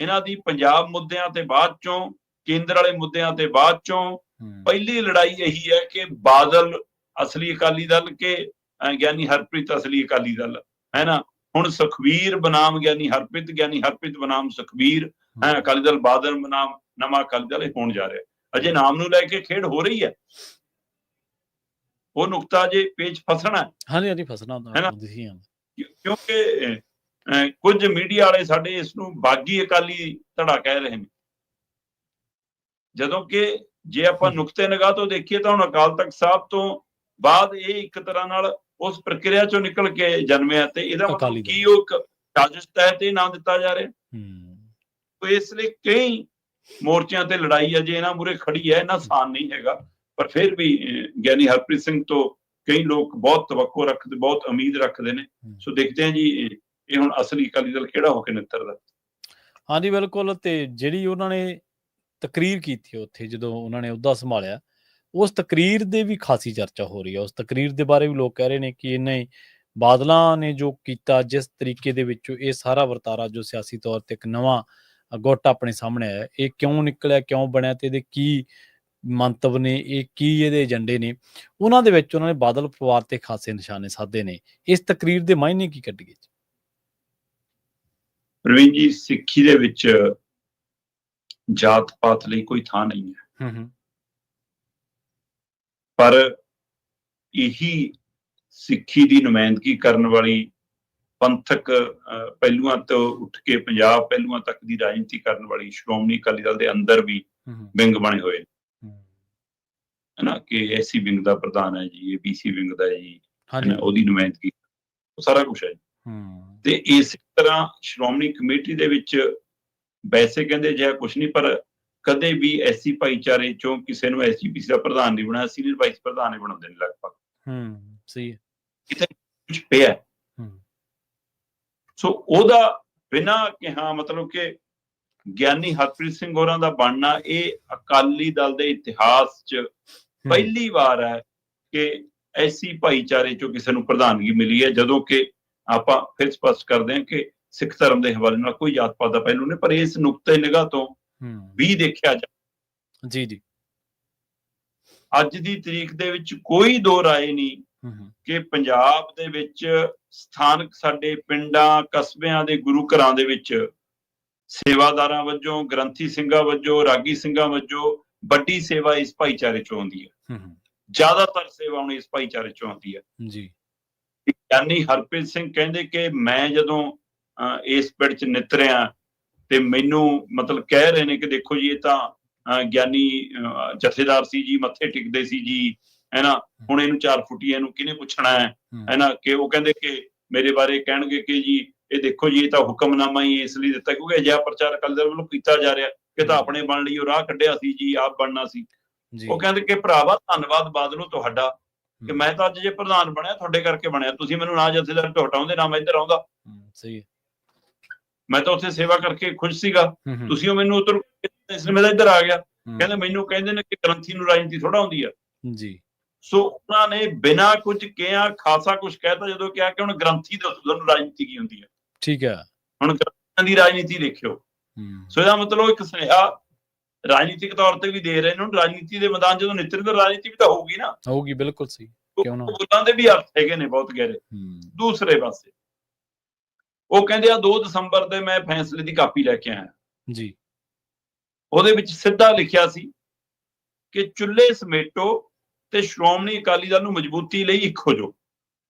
ਇਹਨਾਂ ਦੀ ਪੰਜਾਬ ਮੁੱਦਿਆਂ ਤੇ ਬਾਅਦ ਚੋਂ, ਕੇਂਦਰ ਵਾਲੇ ਮੁੱਦਿਆਂ ਤੇ ਬਾਅਦ ਚੋਂ। ਪਹਿਲੀ ਲੜਾਈ ਇਹੀ ਹੈ ਕਿ ਬਾਦਲ ਅਸਲੀ ਅਕਾਲੀ ਦਲ ਕਿ ਗਿਆਨੀ ਹਰਪ੍ਰੀਤ ਅਸਲੀ ਅਕਾਲੀ ਦਲ ਹੈ ਨਾ। ਹੁਣ ਸੁਖਬੀਰ ਬਨਾਮ ਗਿਆਨੀ ਹਰਪ੍ਰੀਤ, ਗਿਆਨੀ ਹਰਪ੍ਰੀਤ ਬਨਾਮ ਸੁਖਬੀਰ, ਅਕਾਲੀ ਦਲ ਬਾਦਲ ਬਨਾਮ ਨਵਾਂ ਅਕਾਲੀ ਦਲ ਇਹ ਹੋਣ ਜਾ ਰਿਹਾ। ਅਜੇ ਨਾਮ ਨੂੰ ਲੈ ਕੇ ਖੇਡ ਹੋ ਰਹੀ ਹੈ, ਉਹ ਨੁਕਤਾ ਜੇ ਪੇਚ ਫਸਣਾ ਹੈ ਨਾ, ਕਿਉਂਕਿ ਕੁਝ ਮੀਡੀਆ ਵਾਲੇ ਸਾਡੇ ਇਸ ਨੂੰ ਬਾਗੀ ਅਕਾਲੀ ਧੜਾ ਕਹਿ ਰਹੇ ਨੇ, ਜਦੋਂ ਕਿ ਜੇ ਆਪਾਂ ਨੁਕਤੇ ਨਿਗਾਹ ਤੋਂ ਦੇਖੀਏ ਤਾਂ ਹੁਣ ਅਕਾਲ ਤਖਤ ਸਾਹਿਬ ਤੋਂ ਬਾਅਦ ਇਹ ਇੱਕ ਤਰ੍ਹਾਂ ਨਾਲ ਉਸ ਪ੍ਰਕਿਰਿਆ ਚੋਂ ਨਿਕਲ ਕੇ ਜਨਮਿਆ, ਤੇ ਇਹਦਾ ਮਤਲਬ ਕੀ ਉਹ ਇੱਕ ਸਾਜ਼ਿਸ਼ ਤਹਿਤ ਇਹ ਨਾਂ ਦਿੱਤਾ ਜਾ ਰਿਹਾ। ਇਸ ਲਈ ਕਈ ਮੋਰਚਿਆਂ ਤੇ ਲੜਾਈ ਹੈ ਜੇ ਇਹਨਾਂ ਮੂਹਰੇ ਖੜੀ ਹੈ, ਇਹਨਾਂ ਆਸਾਨ ਨਹੀਂ ਹੈਗਾ। ਪਰ ਫਿਰ ਵੀ ਗਿਆਨੀ ਹਰਪ੍ਰੀਤ ਸਿੰਘ ਤੋਂ ਕਈ ਲੋਕ ਬਹੁਤ ਤਵੱਕੋ ਰੱਖਦੇ, ਬਹੁਤ ਉਮੀਦ ਰੱਖਦੇ ਨੇ। ਸੋ ਦੇਖਦੇ ਹਾਂ ਜੀ ਇਹ ਹੁਣ ਅਸਲੀ ਅਕਾਲੀ ਦਲ ਕਿਹੜਾ ਹੋ ਕੇ ਨਿੱਤਰਦਾ। ਹਾਂਜੀ ਬਿਲਕੁਲ। ਤੇ ਜਿਹੜੀ ਉਹਨਾਂ ਨੇ ਤਕਰੀਰ ਕੀਤੀ ਉੱਥੇ ਜਦੋਂ ਉਹਨਾਂ ਨੇ ਅਹੁਦਾ ਸੰਭਾਲਿਆ, ਉਸ ਤਕਰੀਰ ਦੇ ਵੀ ਖਾਸੀ ਚਰਚਾ ਹੋ ਰਹੀ ਹੈ। ਉਸ ਤਕਰੀਰ ਦੇ ਬਾਰੇ ਵੀ ਲੋਕ ਕਹਿ ਰਹੇ ਨੇ ਕਿ ਇਹਨੇ ਬਾਦਲਾਂ ਨੇ ਜੋ ਕੀਤਾ, ਜਿਸ ਤਰੀਕੇ ਦੇ ਵਿੱਚ ਇਹ ਸਾਰਾ ਵਰਤਾਰਾ ਜੋ ਸਿਆਸੀ ਤੌਰ ਤੇ ਇੱਕ ਨਵਾਂ ਗੁੱਟ ਆਪਣੇ ਸਾਹਮਣੇ ਆਇਆ, ਇਹ ਕਿਉਂ ਨਿਕਲਿਆ, ਕਿਉਂ ਬਣਿਆ, ਤੇ ਇਹਦੇ ਕੀ ਮੰਤਵ ਨੇ, ਇਹ ਕੀ ਇਹਦੇ ਏਜੰਡੇ ਨੇ, ਉਹਨਾਂ ਦੇ ਵਿੱਚ ਉਹਨਾਂ ਨੇ ਬਾਦਲ ਪਰਿਵਾਰ ਤੇ ਖਾਸੇ ਨਿਸ਼ਾਨੇ ਸਾਧੇ ਨੇ। ਇਸ ਤਕਰੀਰ ਦੇ ਮਾਇਨੇ ਕੀ ਕੱਢੀਏ? ਪ੍ਰਵੀਨ ਜੀ, ਸਿੱਖੀ ਦੇ ਵਿੱਚ ਜਾਤ ਪਾਤ ਲਈ ਕੋਈ ਥਾਂ ਨਹੀਂ ਹੈ, ਪਰ ਇਹੀ ਸਿੱਖੀ ਦੀ ਨੁਮਾਇੰਦਗੀ ਕਰਨ ਵਾਲੀ ਪੰਥਕ ਪਹਿਲੂਆਂ ਤੋਂ ਉੱਠ ਕੇ ਪੰਜਾਬ ਪਹਿਲੂਆਂ ਤੱਕ ਦੀ ਰਾਜਨੀਤੀ ਕਰਨ ਵਾਲੀ ਸ਼੍ਰੋਮਣੀ ਅਕਾਲੀ ਦਲ ਦੇ ਅੰਦਰ ਵੀ ਵਿੰਗ ਬਣੇ ਹੋਏ ਨੇ, ਹਨਾ, ਕਿ ਐਸੀ ਵਿੰਗ ਦਾ ਪ੍ਰਧਾਨ ਹੈ ਜੀ, ਇਹ BC ਵਿੰਗ ਦਾ ਜੀ, ਉਹਦੀ ਨੁਮਾਇੰਦਗੀ, ਸਾਰਾ ਕੁਛ ਹੈ। ਤੇ ਇਸੇ ਤਰ੍ਹਾਂ ਸ਼੍ਰੋਮਣੀ ਕਮੇਟੀ ਦੇ ਵਿੱਚ ਵੈਸੇ ਕਹਿੰਦੇ ਜਿਹਾ ਕੁਛ ਨਹੀਂ, ਪਰ ਕਦੇ ਵੀ ਐਸੀ ਭਾਈਚਾਰੇ ਚੋਂ ਕਿਸੇ ਨੂੰ SGPC ਦਾ ਪ੍ਰਧਾਨ ਨਹੀਂ ਬਣਾਇਆ, ਸੀਨੀਅਰ ਵਾਈਸ ਪ੍ਰਧਾਨ ਹੀ ਬਣਾਉਂਦੇ ਨੇ ਲਗਭਗ। ਸਹੀ ਹੈ, ਕਿਤੇ ਕੁਛ ਪਿਆ। ਸੋ ਉਹਦਾ ਬਿਨਾਂ ਕਿਹਾ ਮਤਲਬ ਕਿ ਗਿਆਨੀ ਹਰਪ੍ਰੀਤ ਸਿੰਘ ਹੋਰਾਂ ਦਾ ਬਣਨਾ ਇਹ ਅਕਾਲੀ ਦਲ ਦੇ ਇਤਿਹਾਸ 'ਚ ਪਹਿਲੀ ਵਾਰ ਹੈ ਕਿ ਐਸੀ ਭਾਈਚਾਰੇ ਚੋਂ ਕਿਸੇ ਨੂੰ ਪ੍ਰਧਾਨਗੀ ਮਿਲੀ ਹੈ, ਜਦੋਂ ਕਿ ਆਪਾਂ ਫਿਰ ਸਪਸ਼ਟ ਕਰਦੇ ਹਾਂ ਕਿ ਸਿੱਖ ਧਰਮ ਦੇ ਹਵਾਲੇ ਨਾਲ ਕੋਈ ਜਾਤ ਪਾਤ ਦਾ ਪਹਿਲੂ ਨਹੀਂ, ਪਰ ਇਸ ਨੁਕਤੇ ਨਿਗਾਹ ਤੋਂ ਵੀ ਦੇਖਿਆ ਜਾ ਜੀ ਅੱਜ ਦੀ ਤਰੀਕ ਦੇ ਵਿੱਚ ਕੋਈ ਦੋ ਰਾਏ ਨਹੀਂ ਕਿ ਪੰਜਾਬ ਦੇ ਵਿੱਚ ਸਥਾਨਕ ਸਾਡੇ ਪਿੰਡਾਂ ਕਸਬਿਆਂ ਦੇ ਗੁਰੂ ਘਰਾਂ ਦੇ ਵਿੱਚ ਸੇਵਾਦਾਰਾਂ ਵਜੋਂ, ਗ੍ਰੰਥੀ ਸਿੰਘਾਂ ਵਜੋਂ, ਰਾਗੀ ਸਿੰਘਾਂ ਵਜੋਂ ਵੱਡੀ ਸੇਵਾ ਇਸ ਭਾਈਚਾਰੇ ਚੋਂ ਆਉਂਦੀ ਹੈ। ਜ਼ਿਆਦਾਤਰ ਸੇਵਾ ਹੁਣ ਇਸ ਭਾਈਚਾਰੇ ਚੋਂ ਆਉਂਦੀ ਹੈ ਜੀ। ਗਿਆਨੀ ਹਰਪ੍ਰੀਤ ਸਿੰਘ ਕਹਿੰਦੇ ਕਿ ਮੈਂ ਜਦੋਂ ਇਸ ਪਿੰਡ 'ਚ ਨਿਤਰਿਆ ਤੇ ਮੈਨੂੰ ਮਤਲਬ ਕਹਿ ਰਹੇ ਨੇ ਕਿ ਦੇਖੋ ਜੀ ਇਹ ਤਾਂ ਗਿਆਨੀ ਜਥੇਦਾਰ ਸੀ ਜੀ, ਮੱਥੇ ਟਿਕਦੇ ਸੀ ਜੀ, ਹੈ ਨਾ। ਹੁਣ ਇਹਨੂੰ 4 ਫੁੱਟੀਏ ਨੂੰ ਕਿਹਨੇ ਪੁੱਛਣਾ ਹੈ ਨਾ, ਕਿ ਉਹ ਕਹਿੰਦੇ ਕਿ ਮੇਰੇ ਬਾਰੇ ਕਹਿਣਗੇ ਕਿ ਜੀ ਇਹ ਦੇਖੋ ਜੀ ਇਹ ਤਾਂ ਹੁਕਮਨਾਮਾ ਹੀ ਇਸ ਲਈ ਦਿੱਤਾ ਕਿਉਂਕਿ ਅਜਿਹਾ ਪ੍ਰਚਾਰ ਅਕਾਲੀ ਦਲ ਵੱਲੋਂ ਕੀਤਾ ਜਾ ਰਿਹਾ ਕਿ ਤਾਂ ਆਪਣੇ ਬਣ ਲਈ ਉਹ ਰਾਹ ਕੱਢਿਆ ਸੀ ਜੀ, ਆਪ ਬਣਨਾ ਸੀ। ਉਹ ਕਹਿੰਦੇ ਕਿ ਭਰਾਵਾ ਧੰਨਵਾਦ ਬਾਦਲੋਂ ਤੁਹਾਡਾ ਕਿ ਮੈਂ ਤਾਂ ਅੱਜ ਜੇ ਪ੍ਰਧਾਨ ਬਣਿਆ ਤੁਹਾਡੇ ਕਰਕੇ ਬਣਿਆ, ਤੁਸੀਂ ਮੈਨੂੰ ਨਾ ਜਥੇਦਾਰ ਤੋਂ ਹਟਾਉਂਦੇ ਨਾ ਮੈਂ ਇੱਧਰ ਆਉਂਦਾ। ਸਹੀ, ਮੈਂ ਤਾਂ ਉੱਥੇ ਸੇਵਾ ਕਰਕੇ ਖੁਸ਼ ਸੀਗਾ, ਤੁਸੀਂ ਉਹ ਮੈਨੂੰ ਉੱਧਰ ਮੈਂ ਤਾਂ ਇੱਧਰ ਆ ਗਿਆ। ਕਹਿੰਦੇ ਮੈਨੂੰ ਕਹਿੰਦੇ ਨੇ ਕਿ ਗ੍ਰੰਥੀ ਨੂੰ ਰਾਜਨੀਤੀ ਥੋੜਾ ਆਉਂਦੀ ਆ ਜੀ। ਸੋ ਉਹਨਾਂ ਨੇ ਬਿਨਾਂ ਕੁਝ ਕਿਹਾ ਖਾਸਾ ਕੁਝ ਕਹਿਤਾ, ਜਦੋਂ ਕਿਹਾ ਕਿ ਹੁਣ ਗ੍ਰੰਥੀ ਦੱਸੋ ਤੁਹਾਨੂੰ ਰਾਜਨੀਤੀ ਕੀ ਹੁੰਦੀ ਹੈ। ਠੀਕ ਹੈ, ਹੁਣ ਗ੍ਰੰਥੀਆਂ ਦੀ ਰਾਜਨੀਤੀ ਦੇਖਿਓ। ਸੋ ਇਹਦਾ ਮਤਲਬ ਇੱਕ ਸੁਨੇਹਾ ਰਾਜਨੀਤਿਕ ਤੌਰ ਤੇ ਵੀ ਦੇ ਰਹੇ ਨੇ। ਰਾਜਨੀਤੀ ਦੇ ਮੈਦਾਨ ਜਦੋਂ ਨਿਤਰਦੇ ਰਾਜਨੀਤੀ ਵੀ ਤਾਂ ਹੋਊਗੀ ਨਾ, ਹੋਊਗੀ, ਬਿਲਕੁਲ ਸਹੀ। ਕਿਉਂ ਨਾ, ਉਹਨਾਂ ਦੇ ਵੀ ਅਰਥ ਹੈਗੇ ਨੇ ਬਹੁਤ ਗਹਿਰੇ। ਦੂਸਰੇ ਪਾਸੇ ਉਹ ਕਹਿੰਦੇ ਆ 2 ਦਸੰਬਰ ਦੇ ਮੈਂ ਫੈਸਲੇ ਦੀ ਕਾਪੀ ਲੈ ਕੇ ਆਇਆ ਜੀ। ਉਹਦੇ ਵਿੱਚ ਸਿੱਧਾ ਲਿਖਿਆ ਸੀ ਕਿ ਚੁੱਲ੍ਹੇ ਸਮੇਟੋ ਤੇ ਸ਼੍ਰੋਮਣੀ ਅਕਾਲੀ ਦਲ ਨੂੰ ਮਜ਼ਬੂਤੀ ਲਈ ਇੱਕ ਹੋ ਜਾਓ।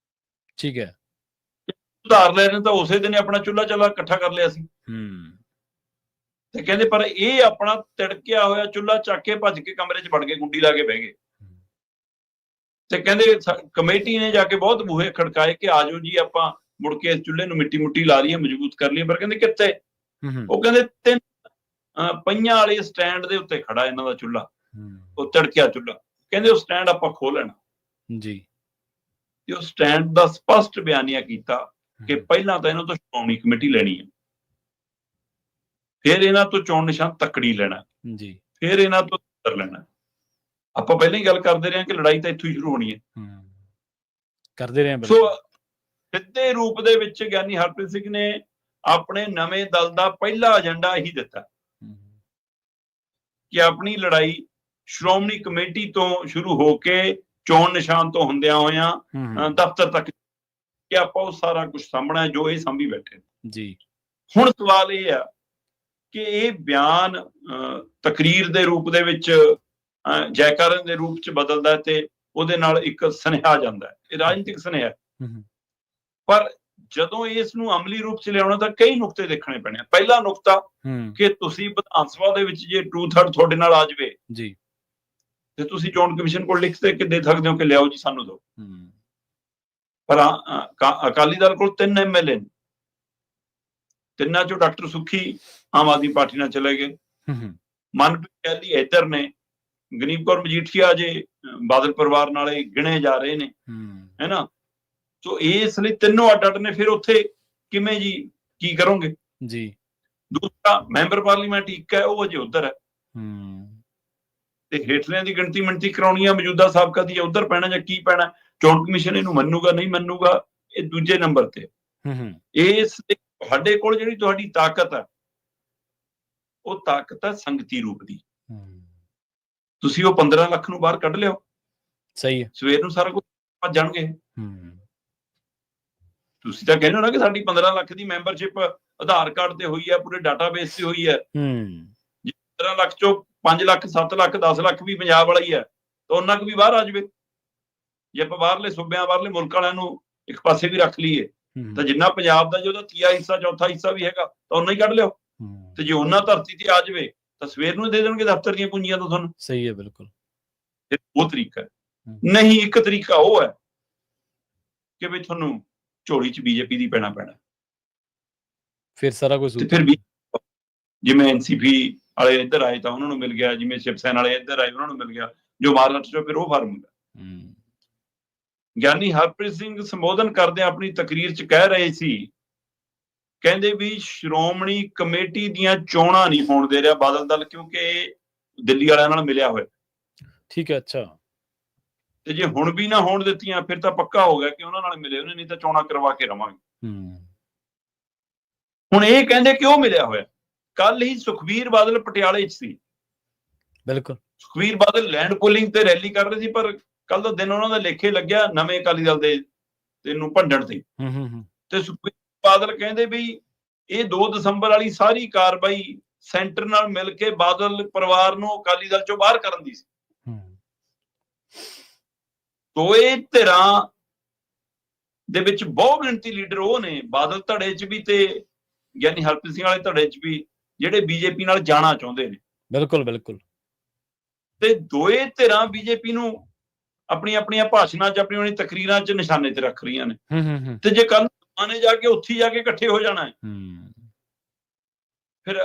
ਠੀਕ ਹੈ, ਸੁਧਾਰ ਲੈ ਨੇ ਤਾਂ ਉਸੇ ਦਿਨ ਆਪਣਾ ਚੁੱਲ੍ਹਾ ਚੱਲਾ ਇਕੱਠਾ ਕਰ ਲਿਆ ਸੀ। ਤੇ ਕਹਿੰਦੇ ਪਰ ਇਹ ਆਪਣਾ ਤਿੜਕਿਆ ਹੋਇਆ ਚੁੱਲ੍ਹਾ ਚੱਕ ਕੇ ਭੱਜ ਕੇ ਕਮਰੇ 'ਚ ਵੜ ਕੇ ਗੁੰਡੀ ਲਾ ਕੇ ਬਹਿ ਗਏ। ਤੇ ਕਹਿੰਦੇ ਕਮੇਟੀ ਨੇ ਜਾ ਕੇ ਬਹੁਤ ਬੂਹੇ ਖੜਕਾਏ ਕਿ ਆ ਜਾਓ ਜੀ ਆਪਾਂ ਮੁੜ ਕੇ ਇਸ ਚੁੱਲ੍ਹੇ ਨੂੰ ਮਿੱਟੀ ਮੁੱਟੀ ਲਾ ਲਈਏ, ਮਜ਼ਬੂਤ ਕਰ ਲਈਏ। ਪਰ ਕਹਿੰਦੇ ਕਿੱਥੇ? ਉਹ ਕਹਿੰਦੇ 3 ਪਹੀਆਂ ਵਾਲੇ ਸਟੈਂਡ ਦੇ ਉੱਤੇ ਖੜਾ ਇਹਨਾਂ ਦਾ ਚੁੱਲ੍ਹਾ, ਉਹ ਤਿੜਕਿਆ ਚੁੱਲ੍ਹਾ। ਕਹਿੰਦੇ ਉਹ ਸਟੈਂਡ ਆਪਾਂ ਖੋਹ ਲੈਣਾ ਜੀ। ਤੇ ਉਹ ਸਟੈਂਡ ਦਾ ਸਪਸ਼ਟ ਬਿਆਨੀਆ ਕੀਤਾ ਕਿ ਪਹਿਲਾਂ ਤਾਂ ਇਹਨਾਂ ਤੋਂ ਸ਼੍ਰੋਮਣੀ ਕਮੇਟੀ ਲੈਣੀ ਹੈ, ਫਿਰ ਇਹਨਾਂ ਤੋਂ ਚੋਣ ਨਿਸ਼ਾਨ ਤੱਕੜੀ ਲੈਣਾ ਜੀ, ਫਿਰ ਇਹਨਾਂ ਤੋਂ ਉੱਤਰ ਲੈਣਾ। ਆਪਾਂ ਪਹਿਲਾਂ ਹੀ ਗੱਲ ਕਰਦੇ ਰਹੇ ਕਿ ਲੜਾਈ ਤਾਂ ਇੱਥੋਂ ਹੀ ਸ਼ੁਰੂ ਹੋਣੀ ਹੈ, ਕਰਦੇ ਰਹੇ। ਸੋ ਸਿੱਧੇ ਰੂਪ ਦੇ ਵਿੱਚ ਗਿਆਨੀ ਹਰਪ੍ਰੀਤ ਸਿੰਘ ਨੇ ਆਪਣੇ ਨਵੇਂ ਦਲ ਦਾ ਪਹਿਲਾ ਏਜੰਡਾ ਇਹੀ ਦਿੱਤਾ ਕਿ ਆਪਣੀ ਲੜਾਈ ਸ਼੍ਰੋਮਣੀ ਕਮੇਟੀ ਤੋਂ ਸ਼ੁਰੂ ਹੋ ਕੇ ਚੋਣ ਨਿਸ਼ਾਨ ਤੋਂ ਹੁੰਦਿਆਂ ਹੋਇਆਂ ਦਫ਼ਤਰ ਤੱਕ ਕਿ ਆਪਾਂ ਉਹ ਸਾਰਾ ਕੁਝ ਸਾਂਭਣਾ ਜੋ ਇਹ ਸਾਂਭੀ ਬੈਠੇ ਜੀ। ਹੁਣ ਸਵਾਲ ਇਹ ਆ ਕਿ ਇਹ ਬਿਆਨ ਤਕਰੀਰ ਦੇ ਰੂਪ ਦੇ ਵਿੱਚ ਜੈਕਾਰਨ ਦੇ ਰੂਪ ਚ ਬਦਲਦਾ ਤੇ ਉਹਦੇ ਨਾਲ ਇੱਕ ਸੁਨੇਹਾ ਜਾਂਦਾ, ਇਹ ਰਾਜਨੀਤਿਕ ਸੁਨੇਹਾ। ਪਰ ਜਦੋਂ ਇਸ ਨੂੰ ਅਮਲੀ ਰੂਪ ਚ ਲਿਆਉਣਾ ਤਾਂ ਕਈ ਨੁਕਤੇ ਦੇਖਣੇ ਪੈਣੇ। ਪਹਿਲਾ ਨੁਕਤਾ ਕਿ ਤੁਸੀਂ ਵਿਧਾਨ ਸਭਾ ਦੇ ਵਿੱਚ ਜੇ 2/3 ਤੁਹਾਡੇ ਨਾਲ ਆ ਜਾਵੇ ਜੀ ਤੇ ਤੁਸੀਂ ਚੋਣ ਕਮਿਸ਼ਨ ਕੋਲ ਲਿਖ ਕੇ ਦੇ ਸਕਦੇ ਹੋ ਕਿ ਲਿਆਓ ਜੀ ਸਾਨੂੰ ਦਿਓ। ਪਰ ਅਕਾਲੀ ਦਲ ਕੋਲ 3 MLA ਨੇ, ਤਿੰਨਾਂ ਚੋਂ ਡਾਕਟਰ ਸੁੱਖੀ ਆਮ ਆਦਮੀ ਪਾਰਟੀ ਨਾਲ ਚਲੇ ਗਏ, ਮਨਪ੍ਰੀਤ ਕੈਲੀ ਇੱਧਰ ਨੇ, ਗਨੀਪ ਕੌਰ ਮਜੀਠੀਆ ਜੇ ਬਾਦਲ ਪਰਿਵਾਰ ਨਾਲ ਗਿਣੇ ਜਾ ਰਹੇ ਨੇ, ਹੈ ਨਾ। ਸੋ ਇਸ ਲਈ ਤਿੰਨੋਂ ਅੱਡ ਅੱਡ ਨੇ। ਫਿਰ ਉੱਥੇ ਕਿਵੇਂ ਜੀ ਕੀ ਕਰੋਗੇ ਜੀ? ਦੂਸਰਾ ਮੈਂਬਰ ਪਾਰਲੀਮੈਂਟ ਇੱਕ ਹੈ, ਉਹ ਅਜੇ ਉੱਧਰ ਹੈ ਤੇ ਹੇਠਲਿਆਂ ਦੀ ਗਿਣਤੀ ਮਿਣਤੀ ਕਰਾਉਣੀ ਆ ਮੌਜੂਦਾ ਸਾਬਕਾ ਦੀ, ਉੱਧਰ ਪੈਣਾ ਜਾਂ ਕੀ ਪੈਣਾ। ਚੋਣ ਕਮਿਸ਼ਨ ਇਹਨੂੰ ਮੰਨੂਗਾ ਨਹੀਂ ਮੰਨੂਗਾ, ਇਹ ਦੂਜੇ ਨੰਬਰ ਤੇ। ਇਸ ਤੁਹਾਡੇ ਕੋਲ ਜਿਹੜੀ ਤੁਹਾਡੀ ਤਾਕਤ ਹੈ ਉਹ ਤਾਕਤ ਹੈ ਸੰਗਤੀ ਰੂਪ ਦੀ। ਤੁਸੀਂ ਉਹ 15 ਲੱਖ ਨੂੰ ਬਾਹਰ ਕੱਢ ਲਿਓ, ਸਹੀ ਹੈ, ਸਵੇਰ ਨੂੰ ਸਾਰਾ ਕੁਝ ਭੱਜ ਜਾਣਗੇ। ਤੁਸੀਂ ਤਾਂ ਕਹਿੰਦੇ ਹੋ ਨਾ ਕਿ ਸਾਡੀ 15 ਲੱਖ ਦੀ ਮੈਂਬਰਸ਼ਿਪ ਆਧਾਰ ਕਾਰਡ ਤੇ ਹੋਈ ਹੈ, ਪੂਰੇ ਡਾਟਾਬੇਸ ਤੇ ਹੋਈ ਹੈ। 15 ਲੱਖ ਚੋਂ 5 ਲੱਖ 7 ਲੱਖ 10 ਲੱਖ ਵੀ ਪੰਜਾਬ ਵਾਲਾ ਹੀ ਹੈ ਤਾਂ ਉਹਨਾਂ ਕੁ ਵੀ ਬਾਹਰ ਆ ਜਾਵੇ। ਜੇ ਆਪਾਂ ਬਾਹਰਲੇ ਸੂਬਿਆਂ ਬਾਹਰਲੇ ਮੁਲਕ ਵਾਲਿਆਂ ਨੂੰ ਇੱਕ ਪਾਸੇ ਵੀ ਰੱਖ ਲਈਏ ਤਾਂ ਜਿੰਨਾ ਪੰਜਾਬ ਦਾ ਜੇ ਉਹਦਾ 3 ਹਿੱਸਾ 4 ਹਿੱਸਾ ਵੀ ਹੈਗਾ ਤਾਂ ਉਹਨਾਂ ਹੀ ਕੱਢ ਲਿਓ। ਤੇ ਜੇ ਉਹਨਾਂ ਧਰਤੀ ਤੇ ਆ ਜਾਵੇ ਤਾਂ ਸਵੇਰ ਨੂੰ ਦੇ ਦੇਣਗੇ ਦਫ਼ਤਰ ਦੀਆਂ ਪੂੰਜੀਆਂ ਤੋਂ ਤੁਹਾਨੂੰ। ਸਹੀ ਹੈ, ਬਿਲਕੁਲ। ਉਹ ਤਰੀਕਾ ਨਹੀਂ। ਇੱਕ ਤਰੀਕਾ ਉਹ ਹੈ ਕਿ ਵੀ ਤੁਹਾਨੂੰ ਝੋਲੀ ਚ ਬੀਜੇਪੀ ਦੀ ਪੈਣਾ ਫਿਰ ਸਾਰਾ ਕੁਝ। ਫਿਰ ਵੀ ਜਿਵੇਂ NCP ਵਾਲੇ ਇੱਧਰ ਆਏ ਤਾਂ ਉਹਨਾਂ ਨੂੰ ਮਿਲ ਗਿਆ, ਜਿਵੇਂ ਸ਼ਿਵ ਸੈਨਾ ਵਾਲੇ ਇੱਧਰ ਆਏ ਉਹਨਾਂ ਨੂੰ ਮਿਲ ਗਿਆ, ਜੋ ਮਹਾਰਾਸ਼ਟਰ ਚੋਂ ਫਿਰ ਉਹ ਫਾਰਮੂਲਾ। ਗਿਆਨੀ ਹਰਪ੍ਰੀਤ ਸਿੰਘ ਸੰਬੋਧਨ ਕਰਦੇ ਆਪਣੀ ਤਕਰੀਰ ਚ ਕਹਿ ਰਹੇ ਸੀ, ਕਹਿੰਦੇ ਵੀ ਸ਼੍ਰੋਮਣੀ ਕਮੇਟੀ ਦੀਆਂ ਚੋਣਾਂ ਨਹੀਂ ਹੋਣ ਦੇ ਰਿਹਾ ਬਾਦਲ ਦਲ, ਕਿਉਂਕਿ ਇਹ ਦਿੱਲੀ ਵਾਲਿਆਂ ਨਾਲ ਮਿਲਿਆ ਹੋਇਆ। ਠੀਕ ਹੈ, ਅੱਛਾ। ਤੇ ਜੇ ਹੁਣ ਵੀ ਨਾ ਹੋਣ ਦਿੱਤੀਆਂ ਫਿਰ ਤਾਂ ਪੱਕਾ ਹੋ ਗਿਆ ਕਿ ਉਹਨਾਂ ਨਾਲ ਮਿਲੇ ਉਹਨੇ, ਨਹੀਂ ਤਾਂ ਚੋਣਾਂ ਕਰਵਾ ਕੇ ਰਵਾਂਗੇ। ਹੁਣ ਇਹ ਕਹਿੰਦੇ ਕਿ ਉਹ ਮਿਲਿਆ ਹੋਇਆ। ਕੱਲ ਹੀ ਸੁਖਬੀਰ ਬਾਦਲ ਪਟਿਆਲੇ 'ਚ ਸੀ। ਬਿਲਕੁਲ, ਸੁਖਬੀਰ ਬਾਦਲ ਲੈਂਡ ਪੋਲਿੰਗ ਤੇ ਰੈਲੀ ਕਰ ਰਹੇ ਸੀ, ਪਰ ਕੱਲ ਦਾ ਦਿਨ ਉਹਨਾਂ ਦਾ ਲੇਖੇ ਲੱਗਿਆ ਨਵੇਂ ਅਕਾਲੀ ਦਲ ਦੇ ਤੈਨੂੰ ਭੰਡਣ ਤੇ। ਤੇ ਸੁਖਬੀਰ ਬਾਦਲ ਕਹਿੰਦੇ ਵੀ ਇਹ 2 ਦਸੰਬਰ ਵਾਲੀ ਸਾਰੀ ਕਾਰਵਾਈ ਸੈਂਟਰ ਨਾਲ ਮਿਲ ਕੇ ਬਾਦਲ ਪਰਿਵਾਰ ਨੂੰ ਅਕਾਲੀ ਦਲ ਚੋਂ ਬਾਹਰ ਕਰਨ ਦੀ ਸੀ। ਦੋਏ ਧਿਰਾਂ ਦੇ ਵਿੱਚ ਬਹੁ ਗਿਣਤੀ ਲੀਡਰ ਉਹ ਨੇ ਬਾਦਲ ਧੜੇ 'ਚ ਵੀ ਤੇ ਗਿਆਨੀ ਹਰਪ੍ਰੀਤ ਸਿੰਘ ਵਾਲੇ ਧੜੇ 'ਚ ਵੀ, ਜਿਹੜੇ ਬੀਜੇਪੀ ਨਾਲ ਜਾਣਾ ਚਾਹੁੰਦੇ ਨੇ। ਬਿਲਕੁਲ ਬਿਲਕੁਲ। ਤੇ ਦੋਏ ਧਿਰਾਂ ਬੀਜੇਪੀ ਨੂੰ ਆਪਣੀਆਂ ਭਾਸ਼ਣਾਂ 'ਚ ਆਪਣੀ ਤਕਰੀਰਾਂ 'ਚ ਨਿਸ਼ਾਨੇ ਤੇ ਰੱਖ ਰਹੀਆਂ ਨੇ। ਤੇ ਜੇ ਕੱਲ ਨੇ ਜਾ ਕੇ ਉੱਥੇ ਜਾ ਕੇ ਇਕੱਠੇ ਹੋ ਜਾਣਾ ਹੈ, ਫਿਰ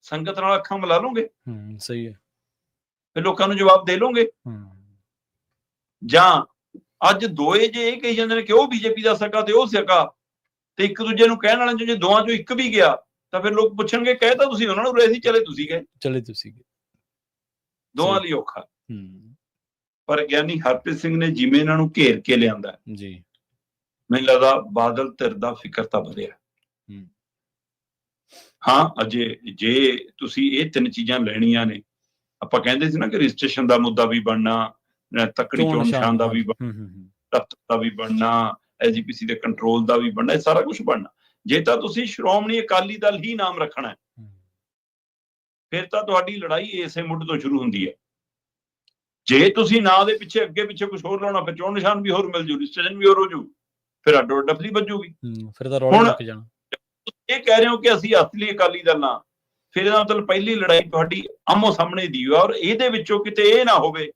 ਸੰਗਤ ਨਾਲ ਅੱਖਾਂ ਮਿਲਾ ਲਓਗੇ? ਸਹੀ ਹੈ। ਫਿਰ ਲੋਕਾਂ ਨੂੰ ਜਵਾਬ ਦੇ ਲਓਗੇ? ਜਾਂ ਅੱਜ ਦੋਏ ਜੇ ਇਹ ਕਹੀ ਜਾਂਦੇ ਨੇ ਕਿ ਉਹ ਬੀਜੇਪੀ ਦਾ ਸਕਾ ਤੇ ਉਹ ਸਕਾ, ਤੇ ਇੱਕ ਦੂਜੇ ਨੂੰ ਕਹਿਣ ਵਾਲੇ ਜੇ ਦੋਵਾਂ ਚੋਂ ਇੱਕ ਵੀ ਗਿਆ ਤਾਂ ਫਿਰ ਲੋਕ ਪੁੱਛਣਗੇ ਕਹਿ ਤਾਂ ਤੁਸੀਂ ਉਹਨਾਂ ਨੂੰ ਰਹੇ ਸੀ, ਚਲੇ ਤੁਸੀਂ ਗਏ। ਦੋਵਾਂ ਲਈ ਔਖਾ। ਪਰ ਗਿਆਨੀ ਹਰਪ੍ਰੀਤ ਸਿੰਘ ਨੇ ਜਿਵੇਂ ਇਹਨਾਂ ਨੂੰ ਘੇਰ ਕੇ ਲਿਆਂਦਾ ਜੀ, ਮੈਨੂੰ ਲੱਗਦਾ ਬਾਦਲ ਧਿਰ ਦਾ ਫਿਕਰ ਤਾਂ ਵਧਿਆ। ਹਾਂ, ਅਜੇ ਜੇ ਤੁਸੀਂ ਇਹ 3 ਚੀਜ਼ਾਂ ਲੈਣੀਆਂ ਨੇ, ਆਪਾਂ ਕਹਿੰਦੇ ਸੀ ਨਾ ਕਿ ਰਜਿਸਟ੍ਰੇਸ਼ਨ ਦਾ ਮੁੱਦਾ ਵੀ ਬਣਨਾ, ਤੱਕੜੀ ਚੋਣ ਨਿਸ਼ਾਨ ਦਾ ਵੀ ਦਾ ਵੀ ਬਣਨਾ, ਐਸਜੀਪੀਸੀ ਦੇ ਕੰਟਰੋਲ ਦਾ ਵੀ ਬਣਨਾ, ਇਹ ਸਾਰਾ ਕੁਝ ਬਣਨਾ। ਜੇ ਤਾਂ ਤੁਸੀਂ ਸ਼੍ਰੋਮਣੀ ਅਕਾਲੀ ਦਲ ਹੀ ਨਾਮ ਰੱਖਣਾ, ਫਿਰ ਤਾਂ ਤੁਹਾਡੀ ਲੜਾਈ ਇਸੇ ਮੁੱਢ ਤੋਂ ਸ਼ੁਰੂ ਹੁੰਦੀ ਹੈ। ਜੇ ਤੁਸੀਂ ਨਾਂ ਦੇ ਪਿੱਛੇ ਅੱਗੇ ਪਿੱਛੇ ਕੁਝ ਹੋਰ ਲਾਉਣਾ, ਫਿਰ ਚੋਣ ਨਿਸ਼ਾਨ ਵੀ ਹੋਰ ਮਿਲ ਜੂ, ਰਜਿਸਟ੍ਰੇਸ਼ਨ ਵੀ ਹੋਰ ਹੋ ਜੂ, ਫਿਰ ਅੱਡੋ ਅੱਡ ਡਫਲੀ ਵੱਜੂਗੀ। ਫਿਰ ਤਾਂ ਰੌਲਾ ਲੱਗ ਜਾਣਾ। ਇਹ ਕਹਿ ਰਹੇ ਹੋ ਕਿ ਅਸੀਂ ਅਸਲੀ ਅਕਾਲੀ ਦਲ ਨਾਲ, ਫਿਰ ਇਹਦਾ ਮਤਲਬ ਪਹਿਲੀ ਲੜਾਈ ਤੁਹਾਡੀ ਆਮੋ ਸਾਹਮਣੇ ਦੀ ਹੈ। ਔਰ ਇਹਦੇ ਵਿੱਚੋਂ ਕਿਤੇ ਇਹ ਨਾ ਹੋਵੇ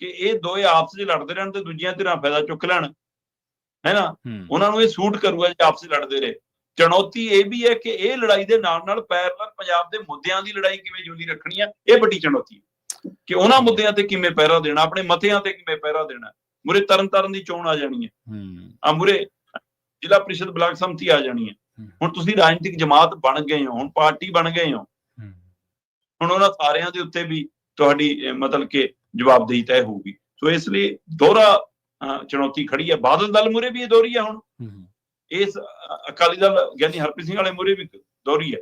ਕਿ ਇਹ ਦੋਏ ਆਪਸ 'ਚ ਲੜਦੇ ਰਹਿਣ ਤੇ ਦੂਜੀਆਂ ਧਿਰਾਂ ਫਾਇਦਾ ਚੁੱਕ ਲੈਣ, ਹੈ ਨਾ। ਉਹਨਾਂ ਨੂੰ ਇਹ ਸੂਟ ਕਰੂਗਾ ਜੇ ਆਪਸ 'ਚ ਲੜਦੇ ਰਹੇ। ਚੁਣੌਤੀ ਇਹ ਵੀ ਹੈ ਕਿ ਇਹ ਲੜਾਈ ਦੇ ਨਾਲ ਨਾਲ ਪੈਰਲਲ ਪੰਜਾਬ ਦੇ ਮੁੱਦਿਆਂ ਦੀ ਲੜਾਈ ਕਿਵੇਂ ਜਿਉਂਦੀ ਰੱਖਣੀ ਆ, ਇਹ ਵੱਡੀ ਚੁਣੌਤੀ ਹੈ ਕਿ ਉਹਨਾਂ ਮੁੱਦਿਆਂ ਤੇ ਕਿਵੇਂ ਪਹਿਰਾ ਦੇਣਾ, ਆਪਣੇ ਮਤਿਆਂ ਤੇ ਕਿਵੇਂ ਪਹਿਰਾ ਦੇਣਾ। ਮੁਰੇ ਤਰਨ ਦੀ ਚੋਣ ਆ ਜਾਣੀ ਹੈ, ਮੁਰੇ ਜ਼ਿਲ੍ਹਾ ਪ੍ਰੀਸ਼ਦ ਬਲਾਕ ਸੰਮਤੀ ਆ ਜਾਣੀ ਹੈ। ਹੁਣ ਤੁਸੀਂ ਰਾਜਨੀਤਿਕ ਜਮਾਤ ਬਣ ਗਏ ਹੋ, ਹੁਣ ਪਾਰਟੀ ਬਣ ਗਏ ਹੋ, ਹੁਣ ਉਹਨਾਂ ਸਾਰਿਆਂ ਦੇ ਉੱਤੇ ਵੀ ਤੁਹਾਡੀ ਮਤਲਬ ਕਿ ਜਵਾਬਦੇਹੀ ਤੈਅ ਹੋਊਗੀ। ਸੋ ਇਸ ਲਈ ਦੋਹਰਾ ਚੁਣੌਤੀ ਖੜੀ ਹੈ। ਬਾਦਲ ਦਲ ਮੂਹਰੇ ਵੀ ਇਹ ਦੋਹਰੀ ਹੈ, ਹੁਣ ਇਸ ਅਕਾਲੀ ਦਲ ਗਿਆਨੀ ਹਰਪ੍ਰੀਤ ਸਿੰਘ ਵਾਲੇ ਮੂਹਰੇ ਵੀ ਦੋਹਰੀ ਹੈ।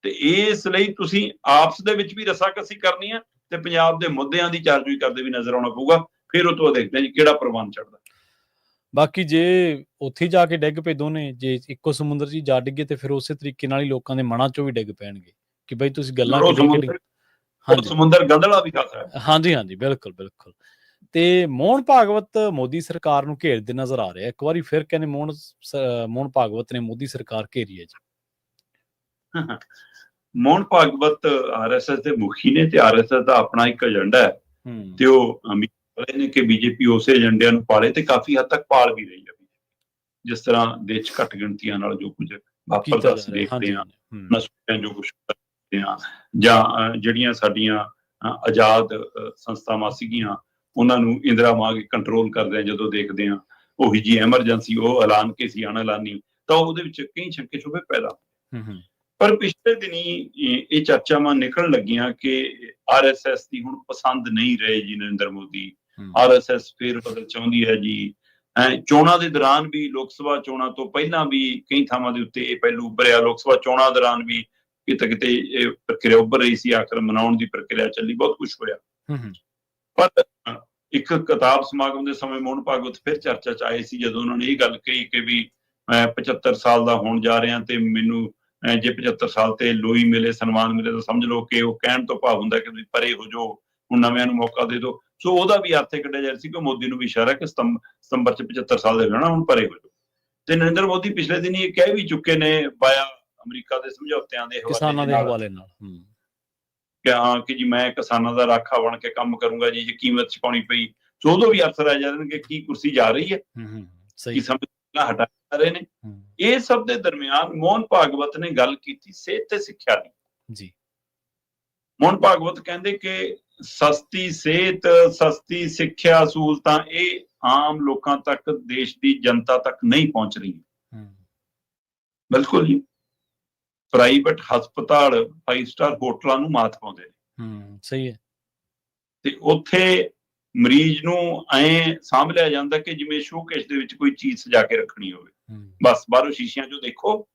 ਤੇ ਇਸ ਲਈ ਤੁਸੀਂ ਆਪਸ ਦੇ ਵਿੱਚ ਵੀ ਰਸਾਕਸੀ ਕਰਨੀ ਹੈ ਤੇ ਪੰਜਾਬ ਦੇ ਮੁੱਦਿਆਂ ਦੀ ਚਾਰਜੋਈ ਕਰਦੇ ਵੀ ਨਜ਼ਰ ਆਉਣਾ ਪਊਗਾ। ਫਿਰ ਉਹ ਤੋਂ ਦੇਖਦੇ ਜੀ ਕਿਹੜਾ ਪ੍ਰਵਾਨ ਚੜਦਾ। ਬਾਕੀ ਜੇ ਉੱਥੇ ਜਾ ਕੇ ਡਿੱਗ ਪਏ ਦੋਨੇ, ਜੇ ਇੱਕੋ ਸਮੁੰਦਰ 'ਚ ਜਾ ਡਿੱਗੇ ਤੇ ਫਿਰ ਉਸੇ ਤਰੀਕੇ ਨਾਲ ਹੀ ਲੋਕਾਂ ਦੇ ਮਨਾਂ 'ਚੋਂ ਵੀ ਡਿੱਗ ਪੈਣਗੇ ਕਿ ਬਈ ਤੁਸੀਂ ਗੱਲਾਂ ਸਮੁੰਦਰ ਗੰਧਲਾ ਵੀ ਕਰ ਸਕਦਾ। ਹਾਂਜੀ, ਬਿਲਕੁਲ। ਤੇ ਮੋਹਨ ਭਾਗਵਤ ਮੋਦੀ ਸਰਕਾਰ ਨੂੰ ਘੇਰਦੇ ਨਜ਼ਰ ਆ ਰਿਹਾ। ਇੱਕ ਵਾਰੀ ਫਿਰ ਕਹਿੰਦੇ ਮੋਹਨ ਭਾਗਵਤ ਨੇ ਮੋਦੀ ਸਰਕਾਰ ਘੇਰੀ ਹੈ ਜੀ। ਮੋਹਨ ਭਾਗਵਤ ਆਰਐਸਐਸ ਦੇ ਮੁਖੀ ਨੇ ਤੇ ਆਰਐਸਐਸ ਦਾ ਆਪਣਾ ਇੱਕ ਏਜੰਡਾ ਹੈ ਤੇ ਉਹ ਨੇ ਕਿ ਬੀਜੇਪੀ ਉਸੇ ਏਜੰਡਿਆਂ ਨੂੰ ਪਾਲੇ ਤੇ ਕਾਫੀ ਹੱਦ ਤੱਕ ਪਾਲ ਵੀ ਰਹੀ ਹੈ। ਜਿਸ ਤਰ੍ਹਾਂ ਦੇਸ਼ ਘੱਟ ਗਿਣਤੀਆਂ ਨਾਲ ਜੋ ਕੁਝ ਵਾਪਰਦਾ ਅਸੀਂ ਦੇਖਦੇ ਹਾਂ, ਜੋ ਕੁਝ ਕਰਦੇ ਹਾਂ, ਜਾਂ ਜਿਹੜੀਆਂ ਸਾਡੀਆਂ ਆਜ਼ਾਦ ਸੰਸਥਾਵਾਂ ਸੀਗੀਆਂ ਉਹਨਾਂ ਨੂੰ ਇੰਦਰਾ ਮਾਂਗ ਕੰਟਰੋਲ ਕਰਦੇ ਆ, ਜਦੋਂ ਦੇਖਦੇ ਹਾਂ ਉਹੀ ਜੀ ਐਮਰਜੈਂਸੀ ਉਹ ਐਲਾਨ ਕੇ ਸੀ ਅਣਐਲਾਨੀ, ਤਾਂ ਉਹਦੇ ਵਿੱਚ ਕਈ ਸ਼ੰਕੇ ਸ਼ੁਬੇ ਪੈਦਾ। ਪਰ ਪਿਛਲੇ ਦਿਨੀ ਇਹ ਚਰਚਾਵਾਂ ਨਿਕਲਣ ਲੱਗੀਆਂ ਕਿ ਆਰਐਸਐਸ ਦੀ ਹੁਣ ਪਸੰਦ ਨਹੀਂ ਰਹੇ ਜੀ ਨਰਿੰਦਰ ਮੋਦੀ। ਆਰਐਸਐਸ ਫੇਰ ਬਦਲ ਚਾਹੁੰਦੀ ਹੈ ਜੀ। ਚੋਣਾਂ ਦੇ ਦੌਰਾਨ ਵੀ, ਲੋਕ ਸਭਾ ਚੋਣਾਂ ਤੋਂ ਪਹਿਲਾਂ ਵੀ ਕਈ ਥਾਵਾਂ ਦੇ ਉੱਤੇ ਇਹ ਪਹਿਲੂ ਉੱਭਰਿਆ। ਲੋਕ ਸਭਾ ਚੋਣਾਂ ਦੌਰਾਨ ਵੀ ਕਿਤੇ ਇਹ ਪ੍ਰਕਿਰਿਆ ਉੱਭਰ ਰਹੀ ਸੀ, ਆਖਰ ਮਨਾਉਣ ਦੀ ਪ੍ਰਕਿਰਿਆ ਚੱਲੀ, ਬਹੁਤ ਕੁਛ ਹੋਇਆ। ਪਰ ਇੱਕ ਕਿਤਾਬ ਸਮਾਗਮ ਦੇ ਸਮੇਂ ਮੋਹਨ ਭਾਗਵਤ ਫਿਰ ਚਰਚਾ 'ਚ ਆਏ ਸੀ, ਜਦੋਂ ਉਹਨਾਂ ਨੇ ਇਹ ਗੱਲ ਕਹੀ ਕਿ ਵੀ ਮੈਂ 75 ਸਾਲ ਦਾ ਹੋਣ ਜਾ ਰਿਹਾ ਤੇ ਮੈਨੂੰ ਜੇ 75 ਸਾਲ ਤੇ ਲੋਈ ਮਿਲੇ, ਸਨਮਾਨ ਮਿਲੇ, ਤਾਂ ਸਮਝ ਲਓ ਕਿ ਉਹ ਕਹਿਣ ਤੋਂ ਭਾਵ ਹੁੰਦਾ ਕਿ ਤੁਸੀਂ ਪਰੇ ਹੋ ਜਾਓ, ਹੁਣ ਨਵਿਆਂ ਨੂੰ ਮੌਕਾ ਦੇ ਦਿਓ। ਸੋ ਉਹਦਾ ਵੀ ਅਰਥ ਇਹ ਕੱਢਿਆ ਜਾ ਰਿਹਾ ਸੀ ਕਿ ਮੋਦੀ ਨੂੰ ਵੀ ਇਸ਼ਾਰਾ ਕਿ ਸਤੰਬਰ 'ਚ 75 ਸਾਲ ਦੇ ਰਹਿਣਾ, ਹੁਣ ਪਰੇ ਹੋ ਜਾਓ। ਤੇ ਨਰਿੰਦਰ ਮੋਦੀ ਪਿਛਲੇ ਦਿਨ ਇਹ ਕਹਿ ਵੀ ਚੁੱਕੇ ਨੇ ਵਾਇਆ ਅਮਰੀਕਾ ਦੇ ਸਮਝੌਤਿਆਂ ਦੇ ਹਵਾਲੇ ਨਾਲ ਕਿ ਜੀ ਮੈਂ ਕਿਸਾਨਾਂ ਦਾ ਰਾਖਾ ਬਣ ਕੇ ਕੰਮ ਕਰੂੰਗਾ ਜੀ, ਜੇ ਕੀਮਤ ਛਪਾਉਣੀ ਪਈ। ਸੋ ਉਦੋਂ ਵੀ ਅਰਥ ਰਹਿ ਜਾਂਦੇ ਨੇ ਕਿ ਕੀ ਕੁਰਸੀ ਜਾ ਰਹੀ ਹੈ, ਕੀ ਸਮਝ ਹਟਾ ਰਹੇ ਨੇ। ਇਹ ਸਭ ਦੇ ਦਰਮਿਆਨ ਮੋਹਨ ਭਾਗਵਤ ਨੇ ਗੱਲ ਕੀਤੀ ਸਿਹਤ ਤੇ ਸਿੱਖਿਆ ਦੀ ਜੀ। ਮੋਹਨ ਭਾਗਵਤ ਕਹਿੰਦੇ ਕਿ ਸਸਤੀ ਸਿਹਤ, ਸਸਤੀ ਸਿੱਖਿਆ ਸਹੂਲਤਾਂ ਇਹ ਆਮ ਲੋਕਾਂ ਤੱਕ, ਦੇਸ਼ ਦੀ ਜਨਤਾ ਤੱਕ ਨਹੀਂ ਪਹੁੰਚ ਰਹੀ। ਬਿਲਕੁਲ ਜੀ, ਪ੍ਰਾਈਵੇਟ ਹਸਪਤਾਲ 5 ਸਟਾਰ ਹੋਟਲਾਂ ਨੂੰ ਮਾਤ ਪਾਉਂਦੇ ਨੇ। ਸਹੀ ਹੈ। ਤੇ ਉੱਥੇ ਮਰੀਜ਼ ਨੂੰ ਐਂ ਸਾਂਭ ਲਿਆ ਜਾਂਦਾ ਕਿ ਜਿਵੇਂ ਸ਼ੋਕੇਸ ਦੇ ਵਿੱਚ ਕੋਈ ਚੀਜ਼ ਸਜਾ ਕੇ ਰੱਖਣੀ ਹੋਵੇ। ਬਸ ਬਾਹਰੋਂ ਸ਼ੀਸ਼ਿਆਂ 'ਚੋਂ ਦੇਖੋ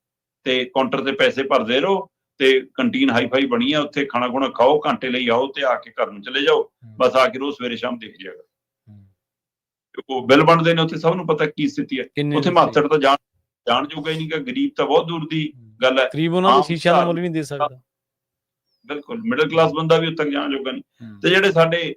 ਤੇ ਕਾਊਂਟਰ ਤੇ ਪੈਸੇ ਭਰਦੇ ਰਹੋ ਤੇ ਕੰਟੀਨ ਹਾਈ-ਫਾਈ ਬਣੀ ਆ, ਉੱਥੇ ਖਾਣਾ ਖੁਣਾ ਖਾਓ, ਘੰਟੇ ਲਈ ਆਓ ਤੇ ਆ ਕੇ ਘਰ ਨੂੰ ਚਲੇ ਜਾਓ। ਬਸ ਆ ਕੇ ਰੋਜ਼ ਸਵੇਰੇ ਸ਼ਾਮ ਦੇਖ ਜਾਏਗਾ। ਉਹ ਬਿੱਲ ਬਣਦੇ ਨੇ, ਉੱਥੇ ਸਭ ਨੂੰ ਪਤਾ ਕੀ ਸਥਿਤੀ ਹੈ। ਉੱਥੇ ਮਾਤੜ ਤਾਂ ਜਾਣ ਜੋਗਾ ਹੀ ਨਹੀਂ ਗਾ, ਗਰੀਬ ਤਾਂ ਬਹੁਤ ਦੂਰ ਦੀ ਗੱਲ ਹੈ। ਸ਼ੀਸ਼ਿਆਂ ਦਾ ਮੁੱਲ ਨਹੀਂ ਦੇ ਸਕਦਾ। ਬਿਲਕੁਲ, ਮਿਡਲ ਕਲਾਸ ਬੰਦਾ ਵੀ ਉੱਥੇ ਜਾਣ ਜੋਗਾ ਨਹੀਂ। ਤੇ ਜਿਹੜੇ ਸਾਡੇ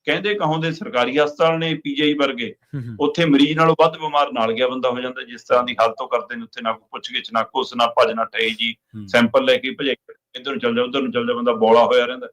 ਕਹਿੰਦੇ ਕਹਾਉਂਦੇ ਸਰਕਾਰੀ ਹਸਪਤਾਲ ਨੇ, ਪੀਜੀਆਈ ਵਰਗੇ, ਉੱਥੇ ਮਰੀਜ਼ ਨਾਲੋਂ ਵੱਧ ਬਿਮਾਰ ਨਾਲ ਗਿਆ ਬੰਦਾ ਹੋ ਜਾਂਦਾ। ਜਿਸ ਤਰ੍ਹਾਂ ਦੀ ਹਾਲਤ ਉਹ ਕਰਦੇ ਨੇ ਉੱਥੇ, ਨਾ ਕੋਈ ਪੁੱਛ ਗਿੱਛ, ਨਾ ਕੁਛ, ਨਾ ਭੱਜ ਨਾ ਟਹੀ ਜੀ, ਸੈਂਪਲ ਲੈ ਕੇ ਭਜਾਈ, ਇੱਧਰ ਨੂੰ ਚੱਲ ਜਾ, ਉੱਧਰ ਨੂੰ ਚੱਲ ਜਾ, ਬੰਦਾ ਬੋਲਾ ਹੋਇਆ ਰਹਿੰਦਾ।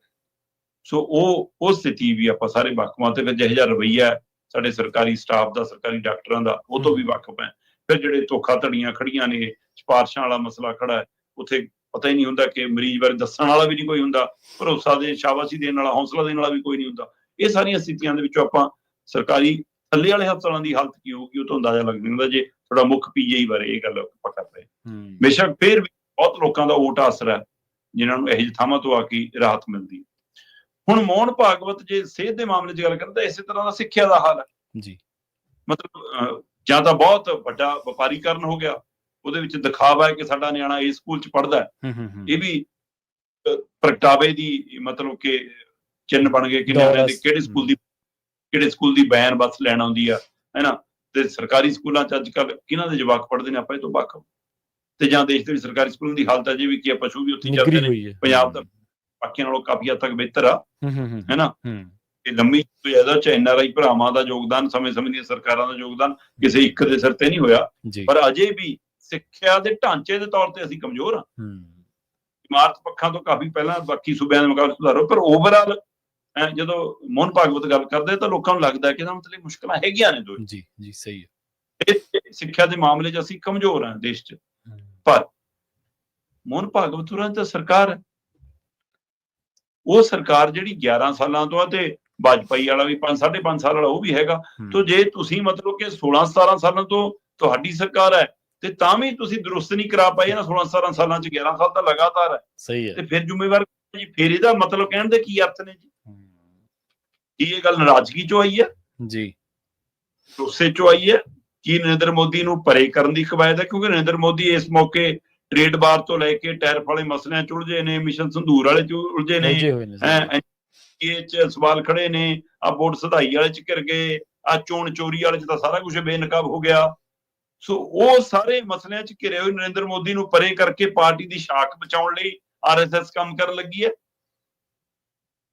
ਸੋ ਉਹ ਸਥਿਤੀ ਵੀ ਆਪਾਂ ਸਾਰੇ ਵਾਕਫ ਹਾਂ। ਤੇ ਫਿਰ ਜਿਹੋ ਜਿਹਾ ਰਵੱਈਆ ਸਾਡੇ ਸਰਕਾਰੀ ਸਟਾਫ ਦਾ, ਸਰਕਾਰੀ ਡਾਕਟਰਾਂ ਦਾ, ਉਹ ਤੋਂ ਵੀ ਵਾਕਫ ਹੈ। ਫਿਰ ਜਿਹੜੇ ਧੋਖਾਧੜੀਆਂ ਖੜੀਆਂ ਨੇ, ਸਿਫਾਰਸ਼ਾਂ ਵਾਲਾ ਮਸਲਾ ਖੜਾ ਹੈ, ਉੱਥੇ ਪਤਾ ਹੀ ਨਹੀਂ ਹੁੰਦਾ ਕਿ ਮਰੀਜ਼ ਬਾਰੇ ਦੱਸਣ ਵਾਲਾ ਵੀ ਨਹੀਂ ਕੋਈ ਹੁੰਦਾ, ਭਰੋਸਾ ਦੇ ਸ਼ਾਬਾਸ਼ੀ ਦੇਣ ਵਾਲਾ, ਹੌਸਲਾ ਦੇਣ ਵਾਲਾ ਵੀ ਕੋਈ ਨਹੀਂ ਹੁੰਦਾ। ਇਹ ਸਾਰੀਆਂ ਸਥਿਤੀਆਂ ਦੇ ਵਿੱਚੋਂ ਆਪਾਂ ਸਰਕਾਰੀ ਥੱਲੇ ਵਾਲੇ ਹਸਪਤਾਲਾਂ ਦੀ ਹਾਲਤ ਕੀ ਹੋਊਗੀ ਉਹ ਤੋਂ ਅੰਦਾਜ਼ਾ ਲੱਗ ਜਾਂਦਾ ਜੇ ਥੋੜਾ ਮੁੱਖ ਪੀਜੀਆਈ ਬਾਰੇ ਇਹ ਗੱਲ ਆਪਾਂ ਕਰ ਰਹੇ। ਬੇਸ਼ੱਕ ਫਿਰ ਵੀ ਬਹੁਤ ਲੋਕਾਂ ਦਾ ਓਟ ਆਸਰਾ ਹੈ ਜਿਨ੍ਹਾਂ ਨੂੰ ਇਹੋ ਜਿਹੀ ਥਾਵਾਂ ਤੋਂ ਆ ਕੇ ਰਾਹਤ ਮਿਲਦੀ। ਹੁਣ ਮੋਹਨ ਭਾਗਵਤ ਜੇ ਸਿਹਤ ਦੇ ਮਾਮਲੇ 'ਚ ਗੱਲ ਕਰਨ ਤਾਂ ਇਸੇ ਤਰ੍ਹਾਂ ਦਾ ਸਿੱਖਿਆ ਦਾ ਹਾਲ ਹੈ ਜੀ। ਮਤਲਬ ਜਾਂ ਤਾਂ ਬਹੁਤ ਵੱਡਾ ਵਪਾਰੀਕਰਨ ਹੋ ਗਿਆ, ਉਹਦੇ ਵਿੱਚ ਦਿਖਾਵਾ ਹੈ ਕਿ ਸਾਡਾ ਨਿਆਣਾ ਇਸ ਸਕੂਲ 'ਚ ਪੜ੍ਹਦਾ ਹੈ, ਇਹ ਵੀ ਪ੍ਰਗਟਾਵੇ ਦੀ ਮਤਲਬ ਕਿ ਚਿੰਨ ਬਣ ਗਏ ਕਿ ਨਿਆਣੇ ਦੇ ਕਿਹੜੇ ਸਕੂਲ ਦੀ ਬੈਨ ਬੱਸ ਲੈਣ ਆਉਂਦੀ ਆ, ਹੈ ਨਾ। ਤੇ ਸਰਕਾਰੀ ਸਕੂਲਾਂ 'ਚ ਅੱਜ ਕੱਲ੍ਹ ਕਿਹਨਾਂ ਦੇ ਜਵਾਕ ਪੜ੍ਹਦੇ ਨੇ ਆਪਾਂ ਇਹ ਤੋਂ ਵਾਕਫ। ਤੇ ਜਾਂ ਦੇਸ਼ ਦੇ ਵਿੱਚ ਸਰਕਾਰੀ ਸਕੂਲਾਂ ਦੀ ਹਾਲਤ ਅਜੇ ਵੀ ਕੀ ਆ, ਪਸ਼ੂ ਵੀ ਉੱਥੇ ਚੱਲਦੇ ਨੇ। ਪੰਜਾਬ ਦਾ ਬਾਕੀਆਂ ਨਾਲੋਂ ਕਾਫੀ ਹੱਦ ਤੱਕ ਬਿਹਤਰ ਆ, ਹੈ ਨਾ। ਇਹ ਲੰਮੀ ਜ਼ਿਆਦਾ ਚ NRI ਭਰਾਵਾਂ ਦਾ ਯੋਗਦਾਨ, ਸਮੇਂ-ਸਮੇਂ ਦੀਆਂ ਸਰਕਾਰਾਂ ਦਾ ਯੋਗਦਾਨ ਕਿਸੇ ਇੱਕ ਦੇ ਸਿਰ ਤੇ ਨਹੀਂ ਹੋਇਆ, ਪਰ ਅਜੇ ਵੀ ਸਿੱਖਿਆ ਦੇ ਢਾਂਚੇ ਦੇ ਤੌਰ ਤੇ ਅਸੀਂ ਕਮਜ਼ੋਰ ਹਾਂ। ਇਮਾਰਤ ਪੱਖਾਂ ਤੋਂ ਕਾਫੀ ਪਹਿਲਾਂ ਬਾਕੀ ਸੂਬਿਆਂ ਦੇ ਮੁਕਾਬਲੇ ਸੁਧਾਰੋ, ਪਰ ਓਵਰਆਲ ਜਦੋਂ ਮੋਹਨ ਭਾਗਵਤ ਗੱਲ ਕਰਦੇ ਤਾਂ ਲੋਕਾਂ ਨੂੰ ਲੱਗਦਾ ਕਿ ਇਹਦਾ ਮਤਲਬ ਮੁਸ਼ਕਲਾਂ ਹੈਗੀਆਂ ਨੇ। ਜੀ ਜੀ ਸਹੀ ਹੈ। ਸਿੱਖਿਆ ਦੇ ਮਾਮਲੇ 'ਚ ਅਸੀਂ ਕਮਜ਼ੋਰ ਹਾਂ ਦੇਸ਼ 'ਚ, ਪਰ ਮੋਹਨ ਭਾਗਵਤ ਹੋਰਾਂ ਤਾਂ ਸਰਕਾਰ, ਉਹ ਸਰਕਾਰ ਜਿਹੜੀ 11 ਸਾਲਾਂ ਤੋਂ ਆ, ਤੇ ਵਾਜਪਾਈ ਵਾਲਾ ਵੀ 5-5.5 ਸਾਲ ਵਾਲਾ ਉਹ ਵੀ ਹੈਗਾ। ਤੋਂ ਜੇ ਤੁਸੀਂ ਮਤਲਬ ਕਿ 16-17 ਸਾਲਾਂ ਤੋਂ ਤੁਹਾਡੀ ਸਰਕਾਰ ਹੈ ਤੇ ਤਾਂ ਵੀ ਤੁਸੀਂ ਦਰੁਸਤ ਨਹੀਂ ਕਰਾ ਪਾਏ ਨਾ 16-17 ਸਾਲਾਂ 'ਚ, 11 ਸਾਲ ਤਾਂ ਲਗਾਤਾਰ ਹੈ। ਸਹੀ ਹੈ। ਤੇ ਫਿਰ ਜ਼ਿੰਮੇਵਾਰ ਜੀ, ਫਿਰ ਇਹਦਾ ਮਤਲਬ ਕਹਿਣ ਦੇ ਕੀ ਅਰਥ ਨੇ ਜੀ? ਕੀ ਇਹ ਗੱਲ ਨਾਰਾਜ਼ਗੀ 'ਚੋਂ ਆਈ ਹੈ ਜੀ, ਗੁੱਸੇ 'ਚੋਂ ਆਈ ਹੈ? ਕੀ ਨਰਿੰਦਰ ਮੋਦੀ ਨੂੰ ਪਰੇ ਕਰਨ ਦੀ ਕਵਾਇਦ ਹੈ? ਕਿਉਂਕਿ ਨਰਿੰਦਰ ਮੋਦੀ ਇਸ ਮੌਕੇ ਟ੍ਰੇਡ ਵਾਰ ਤੋਂ ਲੈ ਕੇ ਟੈਰਿਫ ਵਾਲੇ ਮਸਲਿਆਂ 'ਚ ਉਲਝੇ ਨੇ, ਮਿਸ਼ਨ ਸੰਧੂਰ ਵਾਲੇ 'ਚ ਉਲਝੇ ਨੇ, ਇਹ 'ਚ ਸਵਾਲ ਖੜੇ ਨੇ, ਆ ਵੋਟ ਸਧਾਈ ਵਾਲੇ 'ਚ ਘਿਰ ਗਏ, ਆ ਚੋਣ ਚੋਰੀ ਵਾਲੇ 'ਚ ਤਾਂ ਸਾਰਾ ਕੁਝ ਬੇਨਕਾਬ ਹੋ ਗਿਆ। ਸੋ ਉਹ ਸਾਰੇ ਮਸਲਿਆਂ 'ਚ ਘਿਰੇ ਹੋਏ ਨਰਿੰਦਰ ਮੋਦੀ ਨੂੰ ਪਰੇ ਕਰਕੇ ਪਾਰਟੀ ਦੀ ਸ਼ਾਖ ਬਚਾਉਣ ਲਈ RSS ਕੰਮ ਕਰਨ ਲੱਗੀ ਹੈ।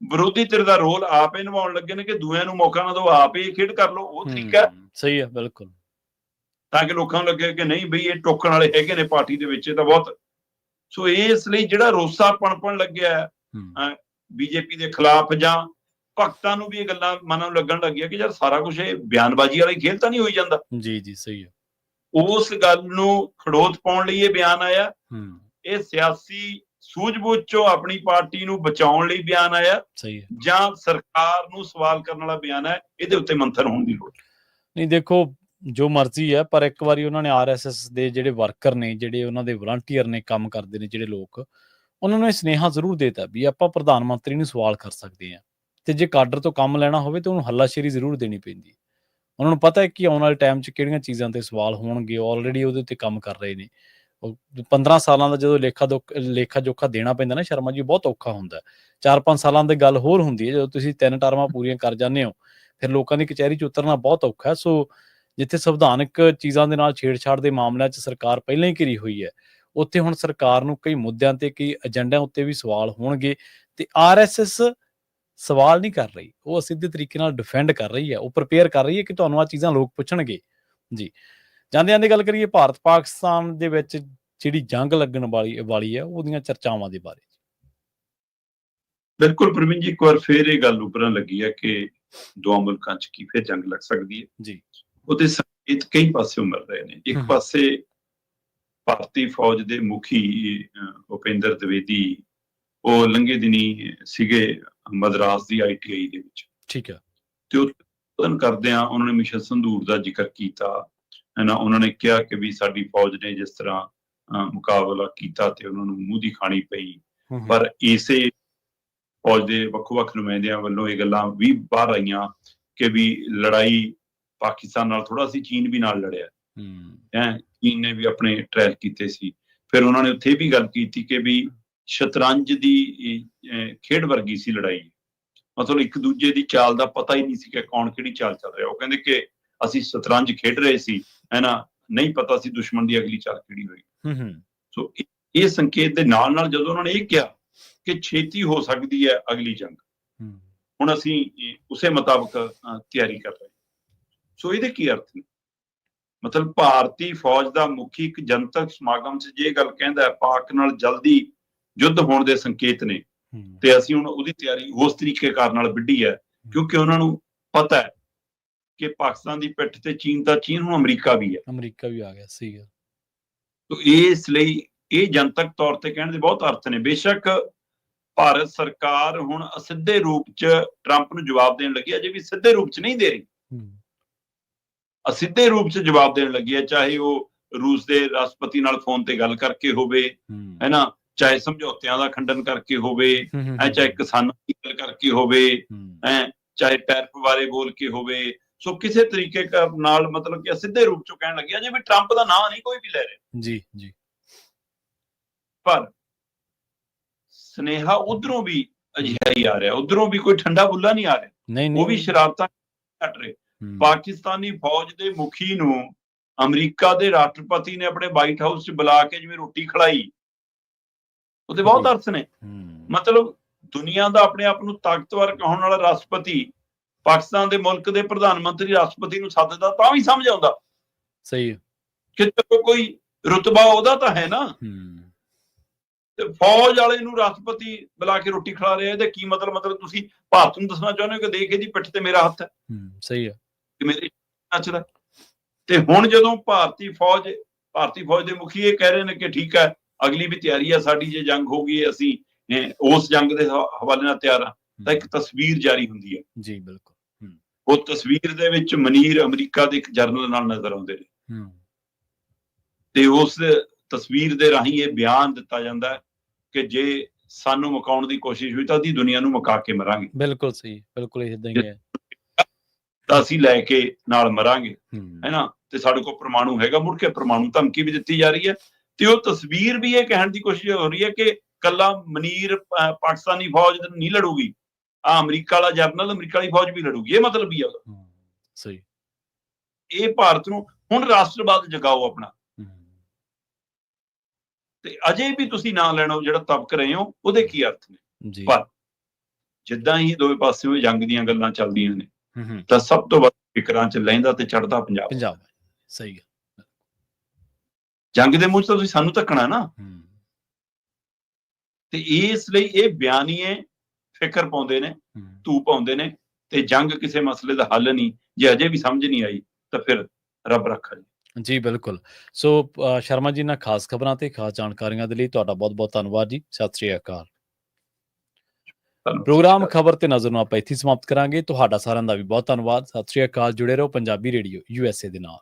ਵਿਰੋਧੀ ਧਿਰ ਦਾ ਰੋਲ ਆਪ ਹੀ ਨਿਭਾਉਣ ਲੱਗੇ ਨੇ ਕਿ ਦੂਆਂ ਨੂੰ ਮੌਕਾ ਨਾ ਦਿਓ, ਆਪ ਹੀ ਖੇਡ ਕਰ ਲਓ। ਉਹ ਤਰੀਕਾ ਸਹੀ ਹੈ, ਬਿਲਕੁਲ, ਤਾਂ ਕਿ ਲੋਕਾਂ ਨੂੰ ਲੱਗੇ ਕਿ ਨਹੀਂ ਬਈ ਇਹ ਟੋਕਣ ਵਾਲੇ ਹੈਗੇ ਨੇ ਪਾਰਟੀ ਦੇ ਵਿੱਚ, ਇਹ ਤਾਂ ਬਹੁਤ। ਸੋ ਇਸ ਲਈ ਜਿਹੜਾ ਰੋਸਾ ਪਣਪਣ ਲੱਗਿਆ ਬੀਜੇਪੀ ਦੇ ਖਿਲਾਫ, ਜਾਂ ਭਗਤਾਂ ਨੂੰ ਵੀ ਇਹ ਗੱਲਾਂ ਮਨ ਨੂੰ ਲੱਗਣ ਲੱਗੀਆਂ ਕਿ ਯਾਰ ਸਾਰਾ ਕੁਝ ਇਹ ਬਿਆਨਬਾਜ਼ੀ ਵਾਲਾ ਖੇਲ ਤਾਂ ਨਹੀਂ ਹੋਈ ਜਾਂਦਾ। ਜੀ ਜੀ ਸਹੀ ਹੈ। ਉਸ ਗੱਲ ਨੂੰ ਖੜੋਤ ਪਾਉਣ ਲਈ ਇਹ ਬਿਆਨ ਆਇਆ। ਇਹ ਸਿਆਸੀ ਸੂਝ-ਬੂਝ ਚੋਂ ਆਪਣੀ ਪਾਰਟੀ ਨੂੰ ਬਚਾਉਣ ਲਈ ਬਿਆਨ ਆਇਆ, ਜਾਂ ਸਰਕਾਰ ਨੂੰ ਸਵਾਲ ਕਰਨ ਵਾਲਾ ਬਿਆਨ ਹੈ? ਇਹਦੇ ਉੱਤੇ ਮੰਥਨ ਹੋਣ ਦੀ ਲੋੜ ਨਹੀਂ। ਦੇਖੋ ਜੋ ਮਰਜ਼ੀ ਹੈ, ਪਰ ਇੱਕ ਵਾਰੀ ਉਹਨਾਂ ਨੇ RSS ਦੇ ਜਿਹੜੇ ਵਰਕਰ ਨੇ, ਜਿਹੜੇ ਉਹਨਾਂ ਦੇ ਵਲੰਟੀਅਰ ਨੇ, ਕੰਮ ਕਰਦੇ ਨੇ ਜਿਹੜੇ ਲੋਕ, ਉਹਨਾਂ ਨੂੰ ਇਹ ਸੁਨੇਹਾ ਜ਼ਰੂਰ ਦੇਤਾ ਵੀ ਆਪਾਂ ਪ੍ਰਧਾਨ ਮੰਤਰੀ ਨੂੰ ਸਵਾਲ ਕਰ ਸਕਦੇ ਹਾਂ, ਤੇ ਜੇ ਕਾਡਰ ਤੋਂ ਕੰਮ ਲੈਣਾ ਹੋਵੇ ਤਾਂ ਉਹਨੂੰ ਹੱਲਾਸ਼ੇਰੀ ਜ਼ਰੂਰ ਦੇਣੀ ਪੈਂਦੀ। ਉਹਨਾਂ ਨੂੰ ਪਤਾ ਹੈ ਕਿ ਆਉਣ ਵਾਲੇ ਟਾਈਮ 'ਚ ਕਿਹੜੀਆਂ ਚੀਜ਼ਾਂ ਤੇ ਸਵਾਲ ਹੋਣਗੇ, ਆਲਰੇਡੀ ਉਹਦੇ ਉੱਤੇ ਕੰਮ ਕਰ ਰਹੇ ਨੇ। 15 ਸਾਲਾਂ ਦਾ ਜਦੋਂ ਲੇਖਾ ਜੋਖਾ ਦੇਣਾ ਪੈਂਦਾ ਨਾ ਸ਼ਰਮਾ ਜੀ, ਬਹੁਤ ਔਖਾ ਹੁੰਦਾ। 4-5 ਸਾਲਾਂ ਦੀ ਗੱਲ ਹੋਰ ਹੁੰਦੀ ਹੈ, ਜਦੋਂ ਤੁਸੀਂ 3 ਟਰਮਾਂ ਪੂਰੀਆਂ ਕਰ ਜਾਂਦੇ ਹੋ, ਫਿਰ ਲੋਕਾਂ ਦੀ ਕਚਹਿਰੀ 'ਚ ਉਤਰਨਾ ਬਹੁਤ ਔਖਾ ਹੈ। ਸੋ ਜਿੱਥੇ ਸੰਵਿਧਾਨਕ ਚੀਜ਼ਾਂ ਦੇ ਨਾਲ ਛੇੜਛਾੜ ਦੇ ਮਾਮਲਿਆਂ 'ਚ ਸਰਕਾਰ ਪਹਿਲਾਂ ਹੀ ਘਿਰੀ ਹੋਈ ਹੈ, ਉੱਥੇ ਹੁਣ ਸਰਕਾਰ ਨੂੰ ਕਈ ਮੁੱਦਿਆਂ ਤੇ, ਕਈ ਏਜੰਡਿਆਂ ਉੱਤੇ ਵੀ ਸਵਾਲ ਹੋਣਗੇ। ਤੇ RSS ਸਵਾਲ ਨਹੀਂ ਕਰ ਰਹੀ, ਉਹ ਸਿੱਧੇ ਤਰੀਕੇ ਨਾਲ ਡਿਫੈਂਡ ਕਰ ਰਹੀ ਹੈ, ਉਹ ਪ੍ਰੀਪੇਅਰ ਕਰ ਰਹੀ ਹੈ ਕਿ ਤੁਹਾਨੂੰ ਆਹ ਚੀਜ਼ਾਂ ਲੋਕ ਪੁੱਛਣਗੇ ਜੀ। ਜਾਂਦੇ ਗੱਲ ਕਰੀਏ ਭਾਰਤ ਪਾਕਿਸਤਾਨ ਦੇ ਵਿੱਚ ਜਿਹੜੀ ਜੰਗ ਲੱਗਣ ਵਾਲੀ ਹੈ, ਉਹਦੀਆਂ ਚਰਚਾਵਾਂ ਦੇ ਬਾਰੇ। ਬਿਲਕੁਲ ਪ੍ਰਵੀਨ ਜੀ, ਇੱਕ ਵਾਰ ਫਿਰ ਇਹ ਗੱਲ ਉੱਪਰਾਂ ਲੱਗੀ ਹੈ ਕਿ ਦੋਵਾਂ ਮੁਲਕਾਂ 'ਚ ਕੀ ਫਿਰ ਜੰਗ ਲੱਗ ਸਕਦੀ ਹੈ ਜੀ। ਉਹਦੇ ਸੰਕੇਤ ਕਈ ਪਾਸਿਓਂ ਮਿਲ ਰਹੇ ਨੇ। ਇੱਕ ਪਾਸੇ ਭਾਰਤੀ ਫੌਜ ਦੇ ਮੁਖੀ ਭੁਪਿੰਦਰ ਦਵੇਦੀ, ਉਹ ਲੰਘੇ ਦਿਨੀ ਸੀਗੇ ਮਦਰਾਸ ਦੀ ITI ਦੇ ਵਿੱਚ, ਠੀਕ ਹੈ, ਤੇ ਉਦਨ ਕਰਦਿਆਂ ਉਹਨਾਂ ਨੇ ਮਿਸ਼ਨ ਸੰਧੂਰ ਦਾ ਜ਼ਿਕਰ ਕੀਤਾ, ਹੈ ਨਾ। ਉਹਨਾਂ ਨੇ ਕਿਹਾ ਕਿ ਵੀ ਸਾਡੀ ਫੌਜ ਨੇ ਜਿਸ ਤਰ੍ਹਾਂ ਮੁਕਾਬਲਾ ਕੀਤਾ ਤੇ ਉਹਨਾਂ ਨੂੰ ਮੂੰਹ ਦੀ ਖਾਣੀ ਪਈ, ਪਰ ਇਸੇ ਫੌਜ ਦੇ ਵੱਖੋ-ਵੱਖ ਨੁਮਾਇੰਦਿਆਂ ਵੱਲੋਂ ਇਹ ਗੱਲਾਂ ਵੀ ਬਾਹਰ ਆਈਆਂ ਕਿ ਵੀ ਲੜਾਈ ਪਾਕਿਸਤਾਨ ਨਾਲ ਥੋੜਾ ਸੀ, ਚੀਨ ਵੀ ਨਾਲ ਲੜਿਆ ਹੈ, ਚੀਨ ਨੇ ਵੀ ਆਪਣੇ ਟ੍ਰਾਇਲ ਕੀਤੇ ਸੀ। ਫਿਰ ਉਹਨਾਂ ਨੇ ਉੱਥੇ ਵੀ ਗੱਲ ਕੀਤੀ ਕਿ ਵੀ ਸ਼ਤਰੰਜ ਦੀ ਖੇਡ ਵਰਗੀ ਸੀ ਲੜਾਈ, ਮਤਲਬ ਇੱਕ ਦੂਜੇ ਦੀ ਚਾਲ ਦਾ ਪਤਾ ਹੀ ਨਹੀਂ ਸੀ ਕਿ ਕੌਣ ਕਿਹੜੀ ਚਾਲ ਚੱਲ ਰਿਹਾ। ਉਹ ਕਹਿੰਦੇ ਕਿ ਅਸੀਂ ਸ਼ਤਰੰਜ ਖੇਡ ਰਹੇ ਸੀ, ਹੈ ਨਾ, ਨਹੀਂ ਪਤਾ ਸੀ ਦੁਸ਼ਮਣ ਦੀ ਅਗਲੀ ਚਾਲ ਕਿਹੜੀ ਹੋਈ। ਸੋ ਇਹ ਸੰਕੇਤ ਦੇ ਨਾਲ ਨਾਲ ਜਦੋਂ ਉਹਨਾਂ ਨੇ ਇਹ ਕਿਹਾ ਕਿ ਛੇਤੀ ਹੋ ਸਕਦੀ ਹੈ ਅਗਲੀ ਜੰਗ, ਹੁਣ ਅਸੀਂ ਉਸੇ ਮੁਤਾਬਕ ਤਿਆਰੀ ਕਰ ਰਹੇ। ਸੋ ਇਹਦੇ ਕੀ ਅਰਥ ਨੇ? ਮਤਲਬ ਭਾਰਤੀ ਫੌਜ ਦਾ ਮੁਖੀ ਇੱਕ ਜਨਤਕ ਸਮਾਗਮ 'ਚ ਜੇ ਗੱਲ ਕਹਿੰਦਾ ਪਾਕ ਨਾਲ ਜਲਦੀ ਯੁੱਧ ਹੋਣ ਦੇ ਸੰਕੇਤ ਨੇ, ਤੇ ਅਸੀਂ ਹੁਣ ਉਹਦੀ ਤਿਆਰੀ ਉਸ ਤਰੀਕੇ ਕਾਰ ਨਾਲ ਵਿੱਢੀ ਹੈ, ਕਿਉਂਕਿ ਉਹਨਾਂ ਨੂੰ ਪਤਾ ਹੈ ਕਿ ਪਾਕਿਸਤਾਨ ਦੀ ਪਿੱਠ ਤੇ ਚੀਨ ਤਾਂ ਚੀਨ ਹੁਣ ਅਮਰੀਕਾ ਵੀ ਹੈ। ਅਮਰੀਕਾ ਵੀ ਆ ਗਿਆ, ਸਹੀ ਗੱਲ। ਤੋ ਇਸ ਲਈ ਇਹ ਜਨਤਕ ਤੌਰ ਤੇ ਕਹਿਣ ਦੇ ਬਹੁਤ ਅਰਥ ਨੇ। ਬੇਸ਼ੱਕ ਭਾਰਤ ਸਰਕਾਰ ਹੁਣ ਅਸਿੱਧੇ ਰੂਪ ਚ ਟਰੰਪ ਨੂੰ ਜਵਾਬ ਦੇਣ ਲੱਗੀ ਹੈ, ਅਜੇ ਵੀ ਸਿੱਧੇ ਰੂਪ ਚ ਨਹੀਂ ਦੇ ਰਹੀ, ਅਸਿੱਧੇ ਰੂਪ ਚ ਜਵਾਬ ਦੇਣ ਲੱਗੀ ਹੈ, ਚਾਹੇ ਉਹ ਰੂਸ ਦੇ ਰਾਸ਼ਟਰਪਤੀ ਨਾਲ ਫੋਨ ਤੇ ਗੱਲ ਕਰਕੇ ਹੋਵੇ, ਹੈ ਨਾ, ਚਾਹੇ ਸਮਝੌਤਿਆਂ ਦਾ ਖੰਡਨ ਕਰਕੇ ਹੋਵੇ, ਚਾਹੇ ਕਿਸਾਨਾਂ ਦੀ ਗੱਲ ਕਰਕੇ ਹੋਵੇ, ਚਾਹੇ ਟੈਰਿਫ ਬਾਰੇ ਬੋਲ ਕੇ ਹੋਵੇ। ਸੋ ਕਿਸੇ ਤਰੀਕੇ ਨਾਲ ਮਤਲਬ ਕਿ ਸਿੱਧੇ ਰੂਪ ਚ ਕਹਿਣ ਲੱਗਿਆ ਜੇ ਵੀ ਟਰੰਪ ਦਾ ਨਾਂ ਨਹੀਂ ਕੋਈ ਵੀ ਲੈ ਰਿਹਾ ਜੀ ਜੀ, ਪਰ ਸੁਨੇਹਾ ਉਧਰੋਂ ਵੀ ਅਜਿਹਾ ਹੀ ਆ ਰਿਹਾ, ਉਧਰੋਂ ਵੀ ਕੋਈ ਠੰਡਾ ਬੁੱਲਾ ਨਹੀਂ ਆ ਰਿਹਾ, ਨਹੀਂ ਉਹ ਵੀ ਸ਼ਰਾਰਤਾਂ ਘਟ ਰਹੇ। ਪਾਕਿਸਤਾਨੀ ਫੌਜ ਦੇ ਮੁਖੀ ਨੂੰ ਅਮਰੀਕਾ ਦੇ ਰਾਸ਼ਟਰਪਤੀ ਨੇ ਆਪਣੇ ਵਾਈਟ ਹਾਊਸ 'ਚ ਬੁਲਾ ਕੇ ਜਿਵੇਂ ਰੋਟੀ ਖਿਲਾਈ, ਉਹਦੇ ਬਹੁਤ ਅਰਥ ਨੇ। ਮਤਲਬ ਦੁਨੀਆ ਦਾ ਆਪਣੇ ਆਪ ਨੂੰ ਤਾਕਤਵਰ ਕਹਾਉਣ ਵਾਲਾ ਰਾਸ਼ਟਰਪਤੀ ਪਾਕਿਸਤਾਨ ਦੇ ਮੁਲਕ ਦੇ ਪ੍ਰਧਾਨ ਮੰਤਰੀ ਰਾਸ਼ਟਰਪਤੀ ਨੂੰ ਸੱਦਦਾ ਤਾਂ ਵੀ ਸਮਝ ਆਉਂਦਾ, ਸਹੀ ਕਿ ਚਲੋ ਕੋਈ ਰੁਤਬਾ ਉਹਦਾ ਤਾਂ ਹੈ ਨਾ। ਤੇ ਫੌਜ ਵਾਲੇ ਨੂੰ ਰਾਸ਼ਟਰਪਤੀ ਬੁਲਾ ਕੇ ਰੋਟੀ ਖਿਲਾ ਰਿਹਾ, ਇਹਦੇ ਕੀ ਮਤਲਬ ਤੁਸੀਂ ਭਾਰਤ ਨੂੰ ਦੱਸਣਾ ਚਾਹੁੰਦੇ ਹੋ ਕਿ ਦੇਖ ਇਹਦੀ ਪਿੱਠ ਤੇ ਮੇਰਾ ਹੱਥ ਹੈ, ਸਹੀ ਹੈ, ਕਿ ਮੇਰੇ ਨੱਚਦਾ। ਤੇ ਹੁਣ ਜਦੋਂ ਭਾਰਤੀ ਫੌਜ ਦੇ ਮੁਖੀ ਇਹ ਕਹਿ ਰਹੇ ਨੇ ਕਿ ਠੀਕ ਹੈ, ਅਗਲੀ ਵੀ ਤਿਆਰੀ ਹੈ ਸਾਡੀ, ਜੇ ਜੰਗ ਹੋ ਗਈ ਅਸੀਂ ਉਸ ਜੰਗ ਦੇ ਹਵਾਲੇ ਨਾਲ ਤਿਆਰ ਹਾਂ, ਤਾਂ ਇੱਕ ਤਸਵੀਰ ਜਾਰੀ ਹੁੰਦੀ ਹੈ ਜੀ, ਬਿਲਕੁਲ। ਉਹ ਤਸਵੀਰ ਦੇ ਵਿੱਚ ਮਨੀਰ ਅਮਰੀਕਾ ਦੇ ਇੱਕ ਜਰਨਲ ਨਾਲ ਨਜ਼ਰ ਆਉਂਦੇ ਨੇ, ਤੇ ਉਸ ਤਸਵੀਰ ਦੇ ਰਾਹੀਂ ਇਹ ਬਿਆਨ ਦਿੱਤਾ ਜਾਂਦਾ ਹੈ ਕਿ ਜੇ ਸਾਨੂੰ ਮੁਕਾਉਣ ਦੀ ਕੋਸ਼ਿਸ਼ ਹੋਈ ਤਾਂ ਅਸੀਂ ਦੁਨੀਆ ਨੂੰ ਮੁਕਾ ਕੇ ਮਰਾਂਗੇ। ਬਿਲਕੁਲ ਸਹੀ, ਬਿਲਕੁਲ ਇਦਾਂ ਹੀ ਹੈ, ਤਾਂ ਅਸੀਂ ਲੈ ਕੇ ਨਾਲ ਮਰਾਂਗੇ, ਹੈ ਨਾ। ਤੇ ਸਾਡੇ ਕੋਲ ਪਰਮਾਣੂ ਹੈਗਾ, ਮੁੜ ਕੇ ਪਰਮਾਣੂ ਧਮਕੀ ਵੀ ਦਿੱਤੀ ਜਾ ਰਹੀ ਹੈ। ਤੇ ਉਹ ਤਸਵੀਰ ਵੀ ਇਹ ਕਹਿਣ ਦੀ ਕੋਸ਼ਿਸ਼ ਹੋ ਰਹੀ ਹੈ ਕਿ ਕੱਲਾ ਮਨੀਰ ਪਾਕਿਸਤਾਨੀ ਫੌਜ ਨਹੀਂ ਲੜੂਗੀ, ਅਮਰੀਕਾ ਵਾਲਾ ਜਰਨਲ ਅਮਰੀਕਾ ਵਾਲੀ ਫੌਜ ਵੀ ਲੜੂਗੀ, ਇਹ ਮਤਲਬ ਵੀ ਆ ਸਹੀ। ਇਹ ਭਾਰਤ ਨੂੰ ਹੁਣ ਰਾਸ਼ਟਰਵਾਦ ਜਗਾਓ ਆਪਣਾ, ਤੇ ਅਜੇ ਵੀ ਤੁਸੀਂ ਨਾਂ ਲੈਣੋ ਜਿਹੜਾ ਤਬਕ ਰਹੇ ਹੋ, ਉਹਦੇ ਕੀ ਅਰਥ ਨੇ। ਪਰ ਜਿੱਦਾਂ ਹੀ ਦੋਵੇਂ ਪਾਸਿਓਂ ਜੰਗ ਦੀਆਂ ਗੱਲਾਂ ਚੱਲਦੀਆਂ ਨੇ, ਤਾਂ ਸਭ ਤੋਂ ਵੱਧ ਫਿਕਰਾਂ 'ਚ ਲਹਿੰਦਾ ਤੇ ਚੜ੍ਹਦਾ ਪੰਜਾਬ। ਸਹੀ ਹੈ। ਜੰਗ ਦੇ ਮੂੰਹ 'ਚ ਤਾਂ ਤੁਸੀਂ ਸਾਨੂੰ ਧੱਕਣਾ ਨਾ, ਤੇ ਇਸ ਲਈ ਇਹ ਬਿਆਨੀਏ ਫਿਕਰ ਪਾਉਂਦੇ ਨੇ, ਧੂਹ ਪਾਉਂਦੇ ਨੇ, ਤੇ ਜੰਗ ਕਿਸੇ ਮਸਲੇ ਦਾ ਹੱਲ ਨਹੀਂ। ਜੇ ਅਜੇ ਵੀ ਸਮਝ ਨਹੀਂ ਆਈ ਤਾਂ ਫਿਰ ਰੱਬ ਰੱਖਾ ਜੀ। ਬਿਲਕੁਲ। ਸੋ ਸ਼ਰਮਾ ਜੀ, ਨਾਲ ਖਾਸ ਖਬਰਾਂ ਤੇ ਖਾਸ ਜਾਣਕਾਰੀਆਂ ਦੇ ਲਈ ਤੁਹਾਡਾ ਬਹੁਤ ਬਹੁਤ ਧੰਨਵਾਦ ਜੀ। ਸਤਿ ਸ੍ਰੀ ਅਕਾਲ। ਪ੍ਰੋਗਰਾਮ ਖਬਰ ਤੇ ਨਜ਼ਰ ਨੂੰ ਆਪਾਂ ਇੱਥੇ ਸਮਾਪਤ ਕਰਾਂਗੇ। ਤੁਹਾਡਾ ਸਾਰਿਆਂ ਦਾ ਵੀ ਬਹੁਤ ਧੰਨਵਾਦ। ਸਤਿ ਸ੍ਰੀ ਅਕਾਲ। ਜੁੜੇ ਰਹੋ ਪੰਜਾਬੀ ਰੇਡੀਓ USA ਦੇ ਨਾਲ।